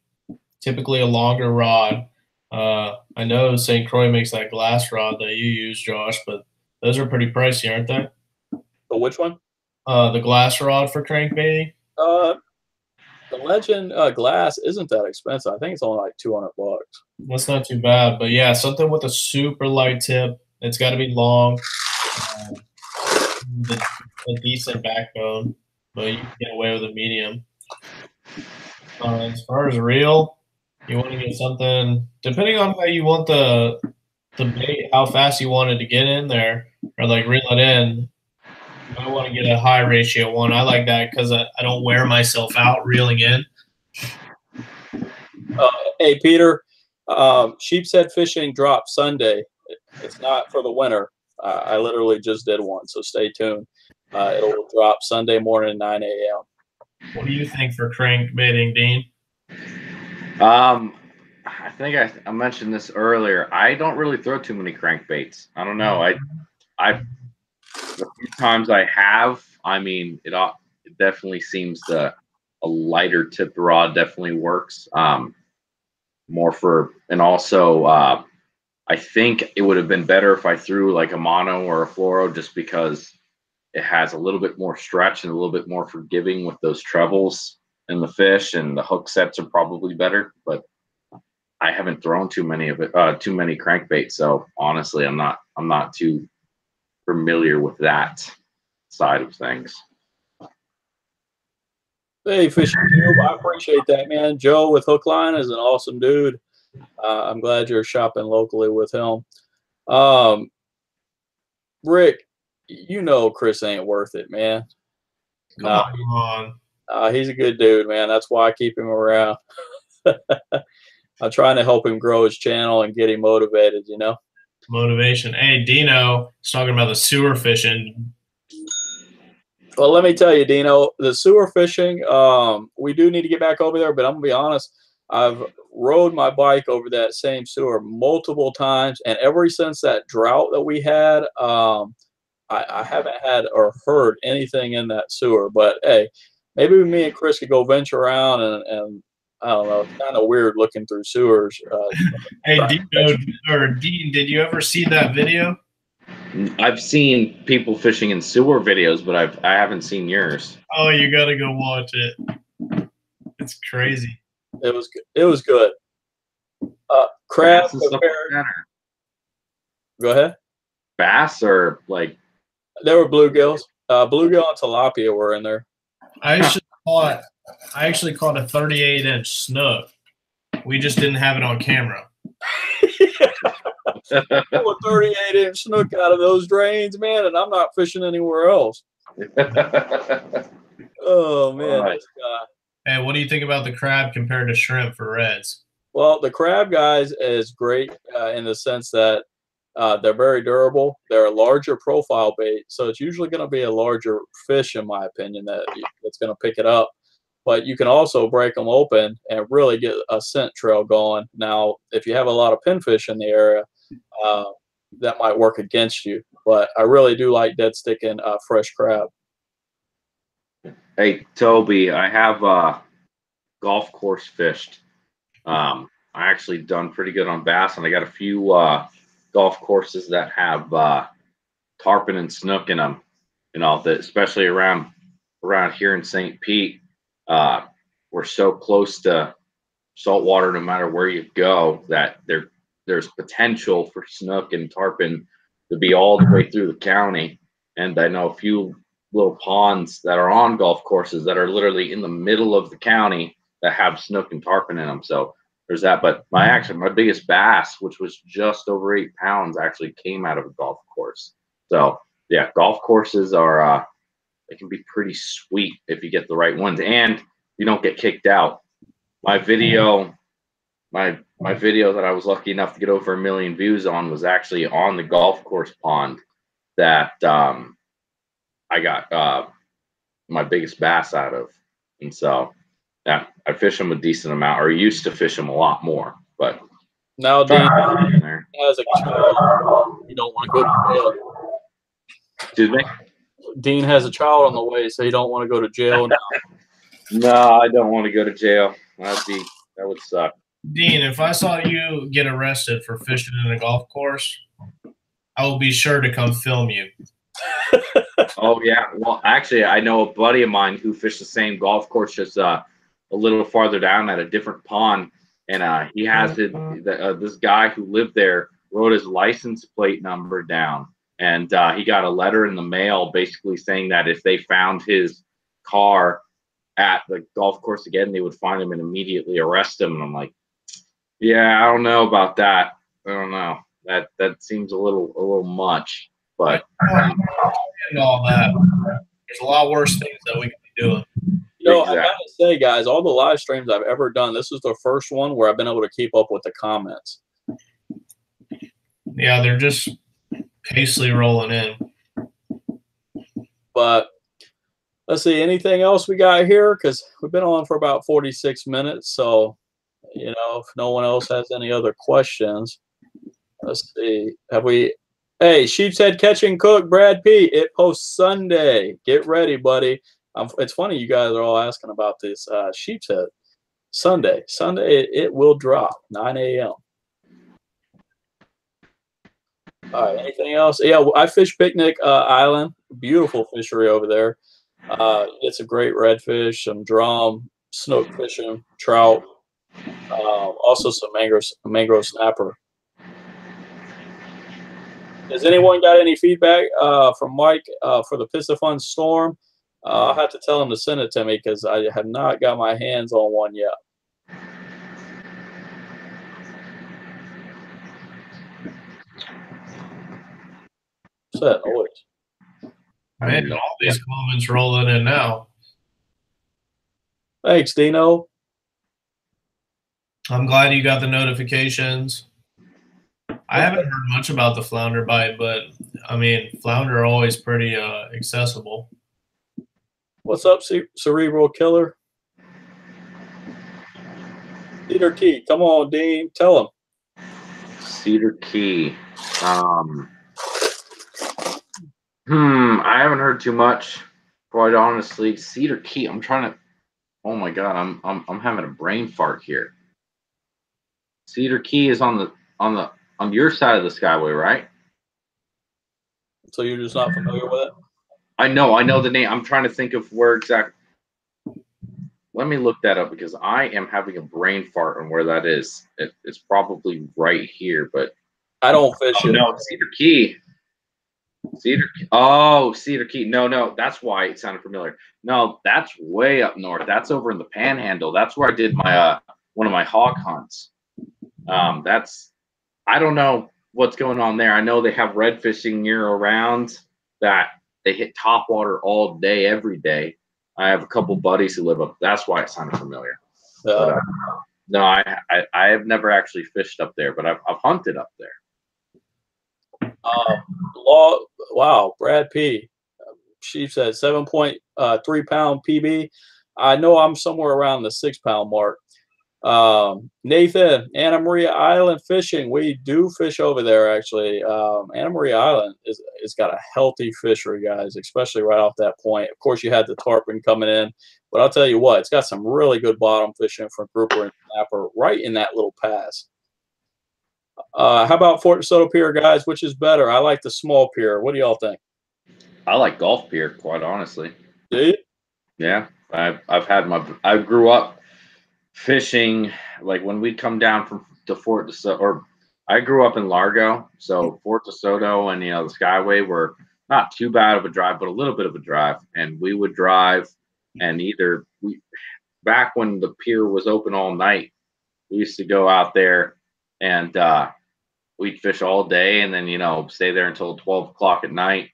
typically a longer rod. I know St. Croix makes that glass rod that you use, Josh, but those are pretty pricey, aren't they? So which one? The glass rod for crankbaiting. The Legend glass isn't that expensive. I think it's only like $200. That's not too bad, but yeah, something with a super light tip. It's got to be long, a decent backbone, but you can get away with a medium. As far as reel, you want to get something depending on how you want the bait, how fast you want it to get in there, or like reel it in. I want to get a high ratio one. I like that because I don't wear myself out reeling in. Hey, Peter, sheepshead fishing drops Sunday. It's not for the winter. I literally just did one, so stay tuned. It'll drop Sunday morning at 9 a.m. What do you think for crankbaiting, Dean? I think I mentioned this earlier. I don't really throw too many crankbaits. I don't know. The few times I have, I mean, it definitely seems a lighter tipped rod definitely works. More for, and also I think it would have been better if I threw like a mono or a fluoro, just because it has a little bit more stretch and a little bit more forgiving with those trebles. the fish, and the hook sets are probably better, but I haven't thrown too many crankbaits, so honestly, I'm not too familiar with that side of things. Hey, Fishing Cube, I appreciate that, man. Joe with Hookline is an awesome dude. I'm glad you're shopping locally with him. Rick, you know Chris ain't worth it, man. Come on. He's a good dude, man. That's why I keep him around. I'm trying to help him grow his channel and get him motivated, you know? Motivation. Hey, Dino is talking about the sewer fishing. Well, let me tell you, Dino, the sewer fishing, we do need to get back over there, but I'm going to be honest, I've rode my bike over that same sewer multiple times, and ever since that drought that we had, I haven't had or heard anything in that sewer. But, hey, maybe me and Chris could go venture around and I don't know, it's kind of weird looking through sewers. Hey, Dino, or Dean, did you ever see that video? I've seen people fishing in sewer videos, but I haven't seen yours. Oh, you got to go watch it. It's crazy. It was good. It was good. Crab Like go ahead. Bass or like There were bluegills. Bluegill and tilapia were in there. I actually caught a 38-inch snook. We just didn't have it on camera. A 38-inch snook out of those drains, man, and I'm not fishing anywhere else. Oh man, right. this guy. Hey, what do you think about the crab compared to shrimp for reds? Well, the crab guys is great in the sense that they're very durable. They're a larger profile bait, so it's usually going to be a larger fish, in my opinion, that's going to pick it up. But you can also break them open and really get a scent trail going. Now, if you have a lot of pinfish in the area, that might work against you. But I really do like dead sticking fresh crab. Hey, Toby, I have golf course fished. I actually done pretty good on bass, and I got a few golf courses that have tarpon and snook in them. You know, especially around here in St. Pete. We're so close to saltwater, no matter where you go, that there's potential for snook and tarpon to be all the way through the county. And I know a few little ponds that are on golf courses that are literally in the middle of the county that have snook and tarpon in them. So there's that. But my biggest bass, which was just over 8 pounds, actually came out of a golf course. So yeah, golf courses are they can be pretty sweet if you get the right ones and you don't get kicked out. My video that I was lucky enough to get over 1 million views on was actually on the golf course pond that I got my biggest bass out of. And so yeah, I fish them a decent amount, or used to fish them a lot more. But now Dean has a child. You don't want to go to jail. Excuse me? Dean has a child on the way, so you don't want to go to jail now. No, I don't want to go to jail. That would suck. Dean, if I saw you get arrested for fishing in a golf course, I will be sure to come film you. Oh yeah. Well, actually, I know a buddy of mine who fished the same golf course, just a little farther down at a different pond, and he has this guy who lived there wrote his license plate number down, and he got a letter in the mail basically saying that if they found his car at the golf course again, they would find him and immediately arrest him. And I'm like, yeah, I don't know about that. I don't know. That seems a little much. But and all that, there's a lot worse things that we could be doing. You know, I gotta say, guys, all the live streams I've ever done, this is the first one where I've been able to keep up with the comments. Yeah, they're just pacely rolling in. But let's see, anything else we got here? Because we've been on for about 46 minutes. So, you know, if no one else has any other questions, let's see. Have we? Hey, Sheep's Head Catch and Cook, Brad P. It posts Sunday. Get ready, buddy. It's funny you guys are all asking about this Sheep's Head. Sunday, it will drop 9 a.m. All right, anything else? Yeah, I fish Picnic Island. Beautiful fishery over there. It's a great redfish, some drum, snook fishing, trout, also some mangrove snapper. Has anyone got any feedback from Mike for the Piscifun Storm? I'll have to tell him to send it to me because I have not got my hands on one yet. What's that noise? Man, all these comments rolling in now. Thanks, Dino. I'm glad you got the notifications. I haven't heard much about the flounder bite, but I mean, flounder are always pretty accessible. What's up, Cerebral Killer? Cedar Key. Come on, Dean. Tell him. Cedar Key. I haven't heard too much, quite honestly. Cedar Key. I'm trying to. Oh my God, I'm having a brain fart here. Cedar Key is on your side of the Skyway, right? So you're just not familiar with it? I know the name. I'm trying to think of where exactly. Let me look that up because I am having a brain fart on where that is. It's probably right here, but I don't fish it. No, Cedar Key. Cedar Key. Oh, Cedar Key. No, that's why it sounded familiar. No, that's way up north. That's over in the Panhandle. That's where I did my one of my hog hunts. I don't know what's going on there. I know they have red fishing year round, that they hit topwater all day, every day. I have a couple buddies who live up. That's why it sounded familiar. But, no, I have never actually fished up there, but I've hunted up there. Wow, Brad P. She said 7.3 pound PB. I know I'm somewhere around the 6 pound mark. Nathan, Anna Maria Island fishing. We do fish over there, actually. Anna Maria Island is got a healthy fishery, guys, especially right off that point. Of course, you had the tarpon coming in, but I'll tell you what, it's got some really good bottom fishing for grouper and snapper right in that little pass. How about Fort DeSoto Pier, guys? Which is better? I like the small pier. What do y'all think? I like Gulf Pier, quite honestly. Do you? Yeah, I grew up fishing, like when we come down to Fort DeSoto, or I grew up in Largo, so Fort DeSoto and the Skyway were not too bad of a drive, but a little bit of a drive. And we would drive, and back when the pier was open all night, we used to go out there and we'd fish all day, and then stay there until 12 o'clock at night.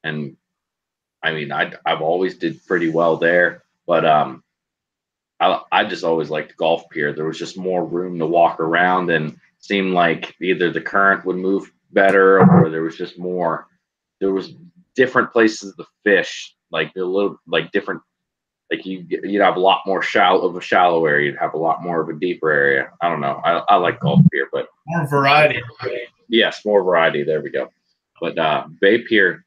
And I mean, I've always did pretty well there, but I just always liked Gulf Pier. There was just more room to walk around, and seemed like either the current would move better, or there was just more. There was different places to fish, like a little, like different. Like you'd have a lot more of a shallow area. You'd have a lot more of a deeper area. I don't know. I like Gulf Pier, but more variety. Yes, more variety. There we go. But Bay Pier,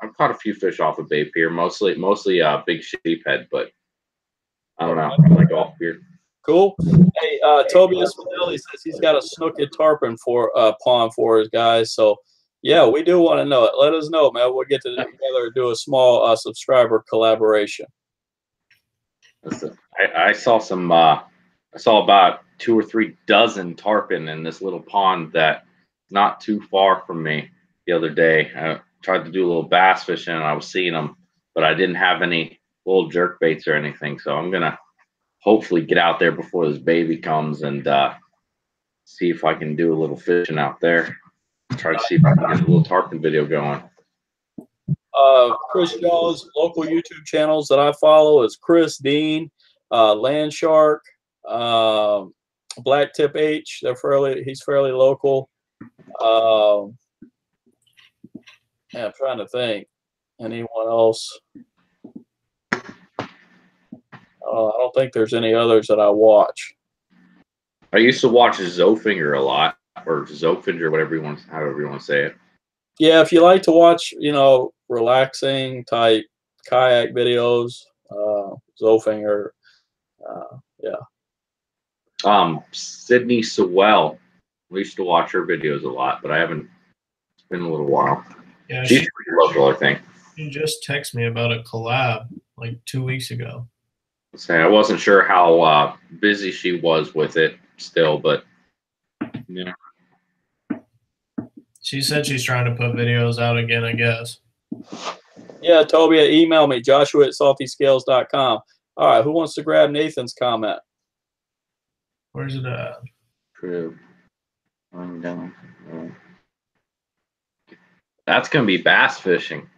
I've caught a few fish off of Bay Pier, mostly big sheephead, but I don't know. I like Gulf Pier. Cool. Hey, Tobias Spinelli says he's got a snook and tarpon pond for his guys. So, yeah, we do want to know it. Let us know, man. We'll get together and do a small subscriber collaboration. I saw some. I saw about 2 or 3 dozen tarpon in this little pond that not too far from me the other day. I tried to do a little bass fishing, and I was seeing them, but I didn't have any little jerk baits or anything. So I'm gonna hopefully get out there before this baby comes and see if I can do a little fishing out there. Try to see if I can get a little tarpon video going. Chris Jones' local YouTube channels that I follow is Chris Dean, Land Shark, Black Tip H. He's fairly local. I'm trying to think. Anyone else? I don't think there's any others that I watch. I used to watch Zofinger a lot, or Zofinger, however you want to say it. Yeah, if you like to watch, relaxing type kayak videos, Zofinger, yeah. Sydney Sewell. We used to watch her videos a lot, but I haven't. It's been a little while. Yeah, she's pretty local, I think. She just texted me about a collab like 2 weeks ago. Say I wasn't sure how busy she was with it still, but yeah. She said she's trying to put videos out again, I guess. Yeah, Toby, email me, joshua@saltyscales.com. All right, who wants to grab Nathan's comment? Where's it at? True. I'm down. That's going to be bass fishing.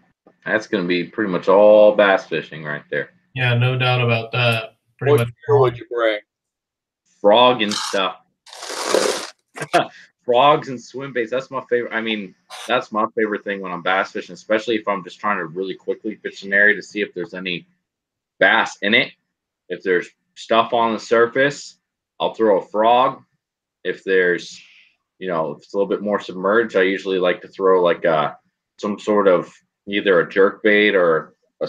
That's going to be pretty much all bass fishing right there. Yeah, no doubt about that. Pretty What much. gear would you bring? Frog and stuff. Frogs and swim baits. That's my favorite. I mean, that's my favorite thing when I'm bass fishing, especially if I'm just trying to really quickly fish an area to see if there's any bass in it. If there's stuff on the surface, I'll throw a frog. If there's, if it's a little bit more submerged, I usually like to throw like some sort of either a jerk bait or a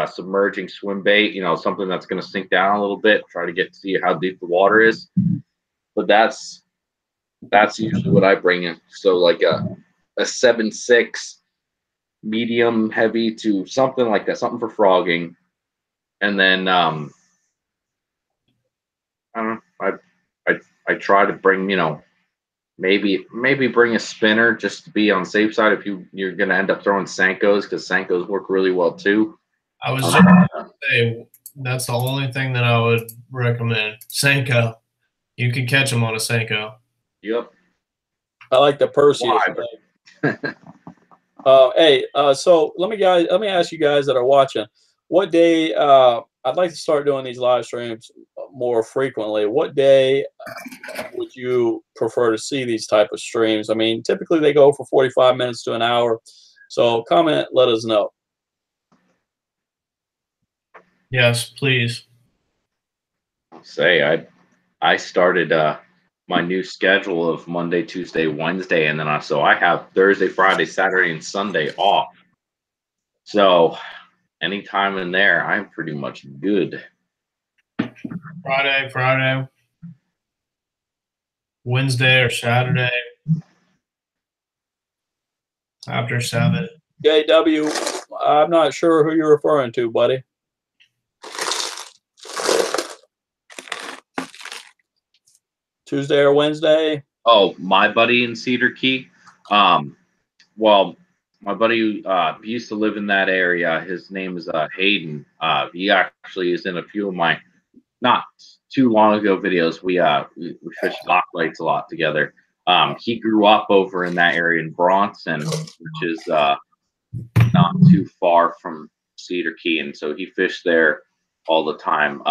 submerging swim bait. Something that's going to sink down a little bit. Try to see how deep the water is. But that's usually what I bring in. So like a 7.6 medium heavy to something like that, something for frogging, and then I don't know. I try to bring maybe bring a spinner just to be on the safe side if you're going to end up throwing Senkos, because Senkos work really well too. I was just going to say that's the only thing that I would recommend. Senko. You can catch them on a Senko. Yep. I like the Perseus. Hey, so let me ask you guys that are watching, what day, I'd like to start doing these live streams more frequently. What day would you prefer to see these type of streams? I mean, typically they go for 45 minutes to an hour. So comment, let us know. Yes, please. Say I started my new schedule of Monday, Tuesday, Wednesday, and then I have Thursday, Friday, Saturday, and Sunday off. So anytime in there, I'm pretty much good. Friday, Wednesday or Saturday after 7. JW, I'm not sure who you're referring to, buddy. Tuesday or Wednesday? Oh, my buddy in Cedar Key. Well, my buddy he used to live in that area. His name is Hayden. He actually is in a few of my not too long ago videos. We fished lock lakes a lot together. He grew up over in that area in Bronson, which is not too far from Cedar Key, and so he fished there all the time.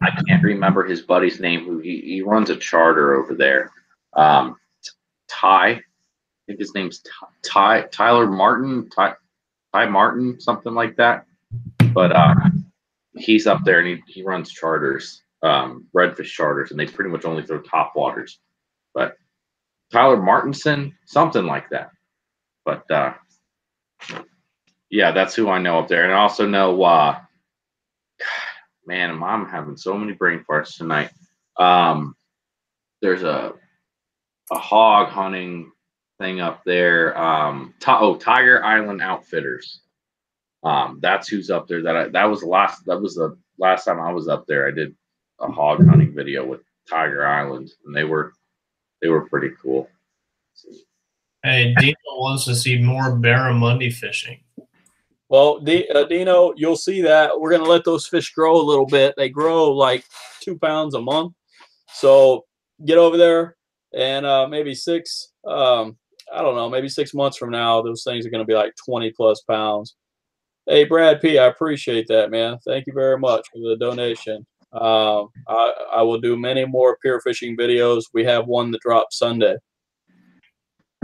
I can't remember his buddy's name. Who he runs a charter over there. Ty, I think his name's Tyler Martin, Ty Martin, something like that. But he's up there and he runs charters, Redfish charters, and they pretty much only throw top waters. But Tyler Martinson, something like that. But yeah, that's who I know up there. And I also know, man, I'm having so many brain farts tonight. There's a hog hunting thing up there. Tiger Island Outfitters. That's who's up there. That was the last time I was up there. I did a hog hunting video with Tiger Island, and they were pretty cool. Hey, Dino wants to see more barramundi fishing. Well, Dino, you'll see that we're going to let those fish grow a little bit. They grow like 2 pounds a month. So get over there and maybe I don't know, maybe 6 months from now, those things are going to be like 20 plus pounds. Hey, Brad P., I appreciate that, man. Thank you very much for the donation. I will do many more pier fishing videos. We have one that drops Sunday.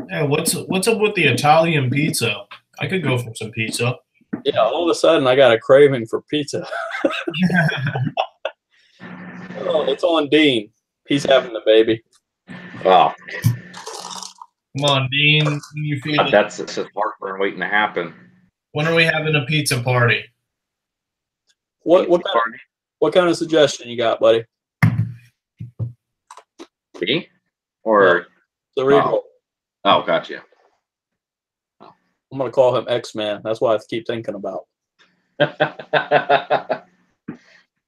Hey, what's up with the Italian pizza? I could go for some pizza. Yeah, all of a sudden I got a craving for pizza. Oh, it's on Dean. He's having the baby. Oh, come on, Dean. You feel that's just heartburn waiting to happen. When are we having a pizza party? What kind of suggestion you got, buddy? Me or Cerebral? Oh, gotcha. I'm gonna call him X-Man. That's what I keep thinking about.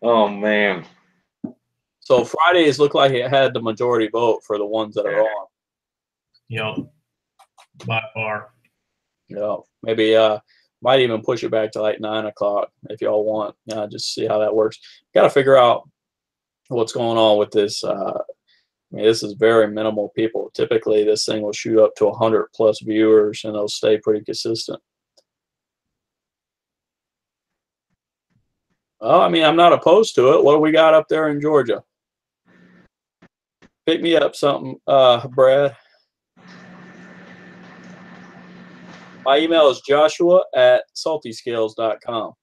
Oh man. So Fridays look like it had the majority vote for the ones that are on. Yep. By far. Yeah, maybe might even push it back to like 9 o'clock if y'all want. Just see how that works. Got to figure out what's going on with this. I mean, this is very minimal people. Typically, this thing will shoot up to 100+ viewers, and it'll stay pretty consistent. Oh, I mean, I'm not opposed to it. What do we got up there in Georgia? Pick me up something, Brad. My email is joshua@saltyscales.com.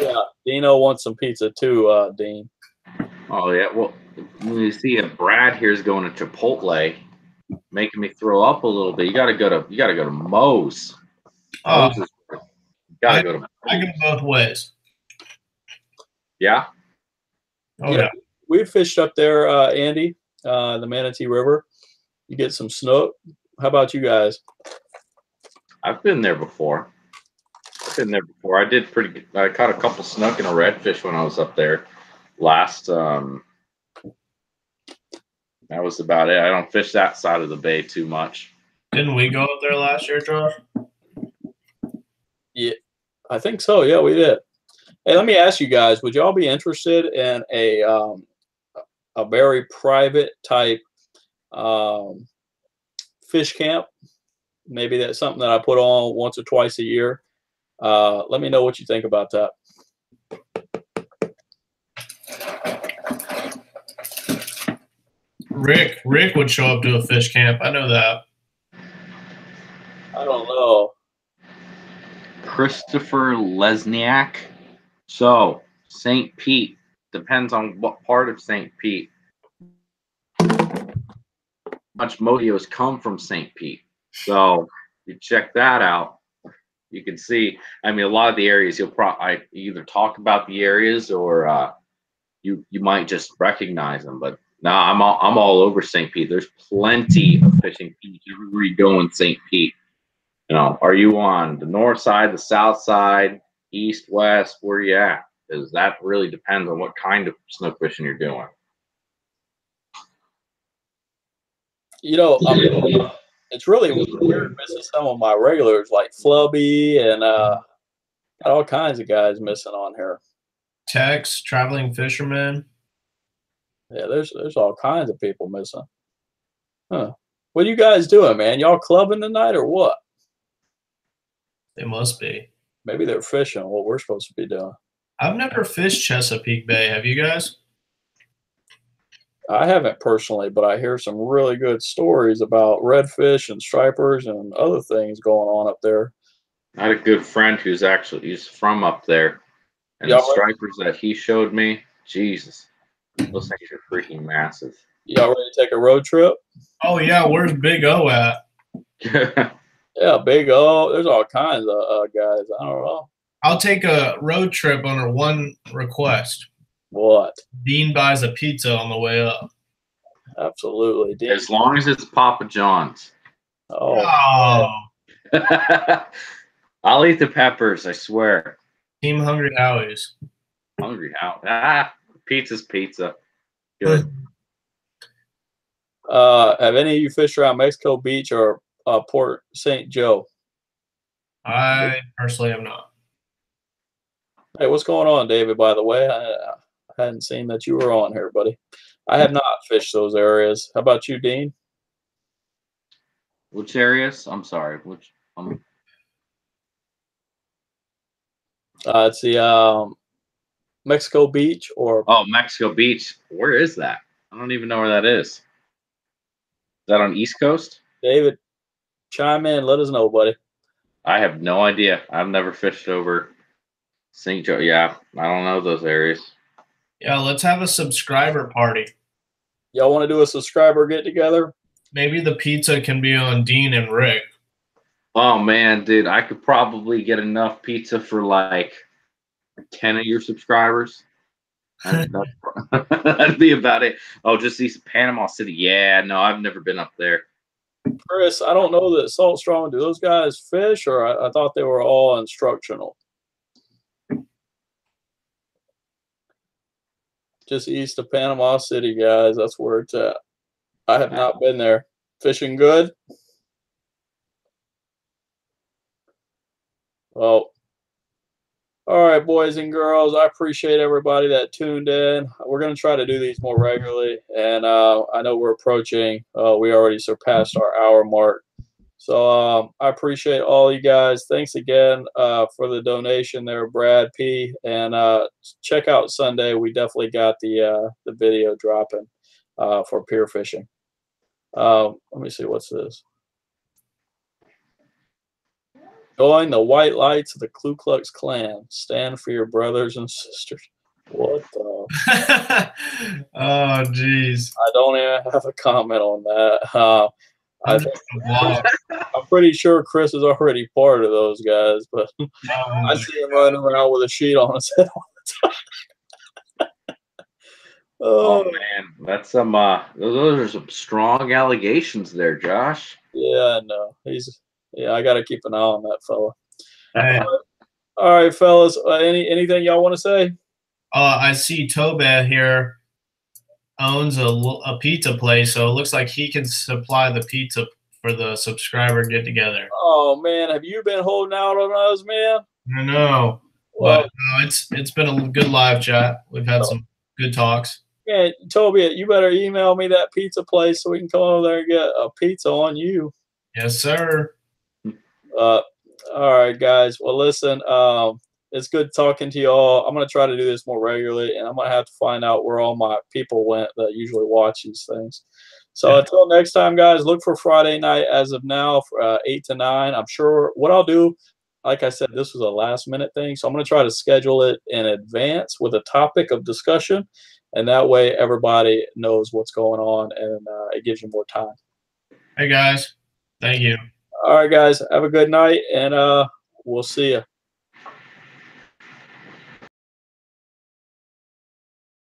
Yeah, Dino wants some pizza too, Dean. Oh yeah. Well, when you see a Brad here's going to Chipotle, making me throw up a little bit. You gotta go to Moe's. Moe's is, you gotta go to Moe's. I go both ways. Yeah. Oh yeah. We fished up there, Andy, the Manatee River. You get some snook. How about you guys? I've been there before. I did pretty good. I caught a couple snook and a redfish when I was up there last. That was about it. I don't fish that side of the bay too much. Didn't we go up there last year, Josh? Yeah, I think so. Yeah, we did. Hey, let me ask you guys: would y'all be interested in a very private type fish camp? Maybe that's something that I put on once or twice a year. Let me know what you think about that. Rick would show up to a fish camp. I know that. I don't know. Christopher Lesniak. So St. Pete depends on what part of St. Pete. Much motios come from St. Pete. So you check that out. You can see. I mean, a lot of the areas you'll probably either talk about the areas or you might just recognize them. But no, I'm all over St. Pete. There's plenty of fishing beach everywhere you go in St. Pete. You know, are you on the north side, the south side, east, west? Where you at? Because that really depends on what kind of snook fishing you're doing. You know, it's really weird missing some of my regulars like Flubby and got all kinds of guys missing on here. Tex, traveling fisherman. Yeah, there's all kinds of people missing. Huh. What are you guys doing, man? Y'all clubbing tonight or what? They must be. Maybe they're fishing, what we're supposed to be doing. I've never fished Chesapeake Bay. Have you guys? I haven't personally, but I hear some really good stories about redfish and stripers and other things going on up there. I had a good friend he's from up there, and the stripers that he showed me, Jesus, those things are freaking massive. Y'all ready to take a road trip? Oh yeah, where's Big O at? Yeah, Big O. There's all kinds of guys. I don't know. I'll take a road trip under one request. What? Dean buys a pizza on the way up. Absolutely, Dean. As long as it's Papa John's. Oh. I'll eat the peppers, I swear. Team Hungry Howie's. Hungry Howie. Pizza's pizza. Good. Have any of you fished around Mexico Beach or Port St. Joe? I personally have not. Hey, what's going on, David, by the way? I hadn't seen that you were on here, buddy. I have not fished those areas. How about you, Dean? Which areas? I'm sorry. Which? It's the Mexico Beach or... Oh, Mexico Beach. Where is that? I don't even know where that is. Is that on East Coast? David, chime in. Let us know, buddy. I have no idea. I've never fished over St. Joe. Yeah, I don't know those areas. Yeah, let's have a subscriber party. Y'all want to do a subscriber get together? Maybe the pizza can be on Dean and Rick. Oh man, dude, I could probably get enough pizza for like 10 of your subscribers. That'd be about it. Oh, just see Panama City. Yeah, no, I've never been up there. Chris, I don't know that Salt Strong. Do those guys fish, or I thought they were all instructional? just east of Panama City, guys. That's where it's at. I have not been there. Fishing good? Well, all right, boys and girls. I appreciate everybody that tuned in. We're going to try to do these more regularly. And I know we're approaching. We already surpassed our hour mark. So I appreciate all you guys. Thanks again for the donation there, Brad P. And check out Sunday. We definitely got the video dropping for pier fishing. Let me see. What's this? Join the white lights of the Ku Klux Klan. Stand for your brothers and sisters. What the? Oh, jeez. I don't even have a comment on that. I'm pretty sure Chris is already part of those guys, but I see him running around with a sheet on his head all the time. Oh man, that's some those are some strong allegations there, Josh. Yeah, I know. Yeah, I got to keep an eye on that fella. Hey. All right, fellas. Anything y'all want to say? I see Toba here owns a pizza place, so it looks like he can supply the pizza for the subscriber get together. Oh man, have you been holding out on us, man? I know, but it's been a good live chat. We've had some good talks. Yeah, Toby, you better email me that pizza place so we can come over there and get a pizza on you. Yes, sir. All right, guys. Well, listen, it's good talking to you all. I'm going to try to do this more regularly, and I'm going to have to find out where all my people went that usually watch these things. So until next time, guys, look for Friday night as of now, 8 to 9. I'm sure what I'll do, like I said, this was a last-minute thing, so I'm going to try to schedule it in advance with a topic of discussion, and that way everybody knows what's going on, and it gives you more time. Hey, guys. Thank you. All right, guys. Have a good night, and we'll see you.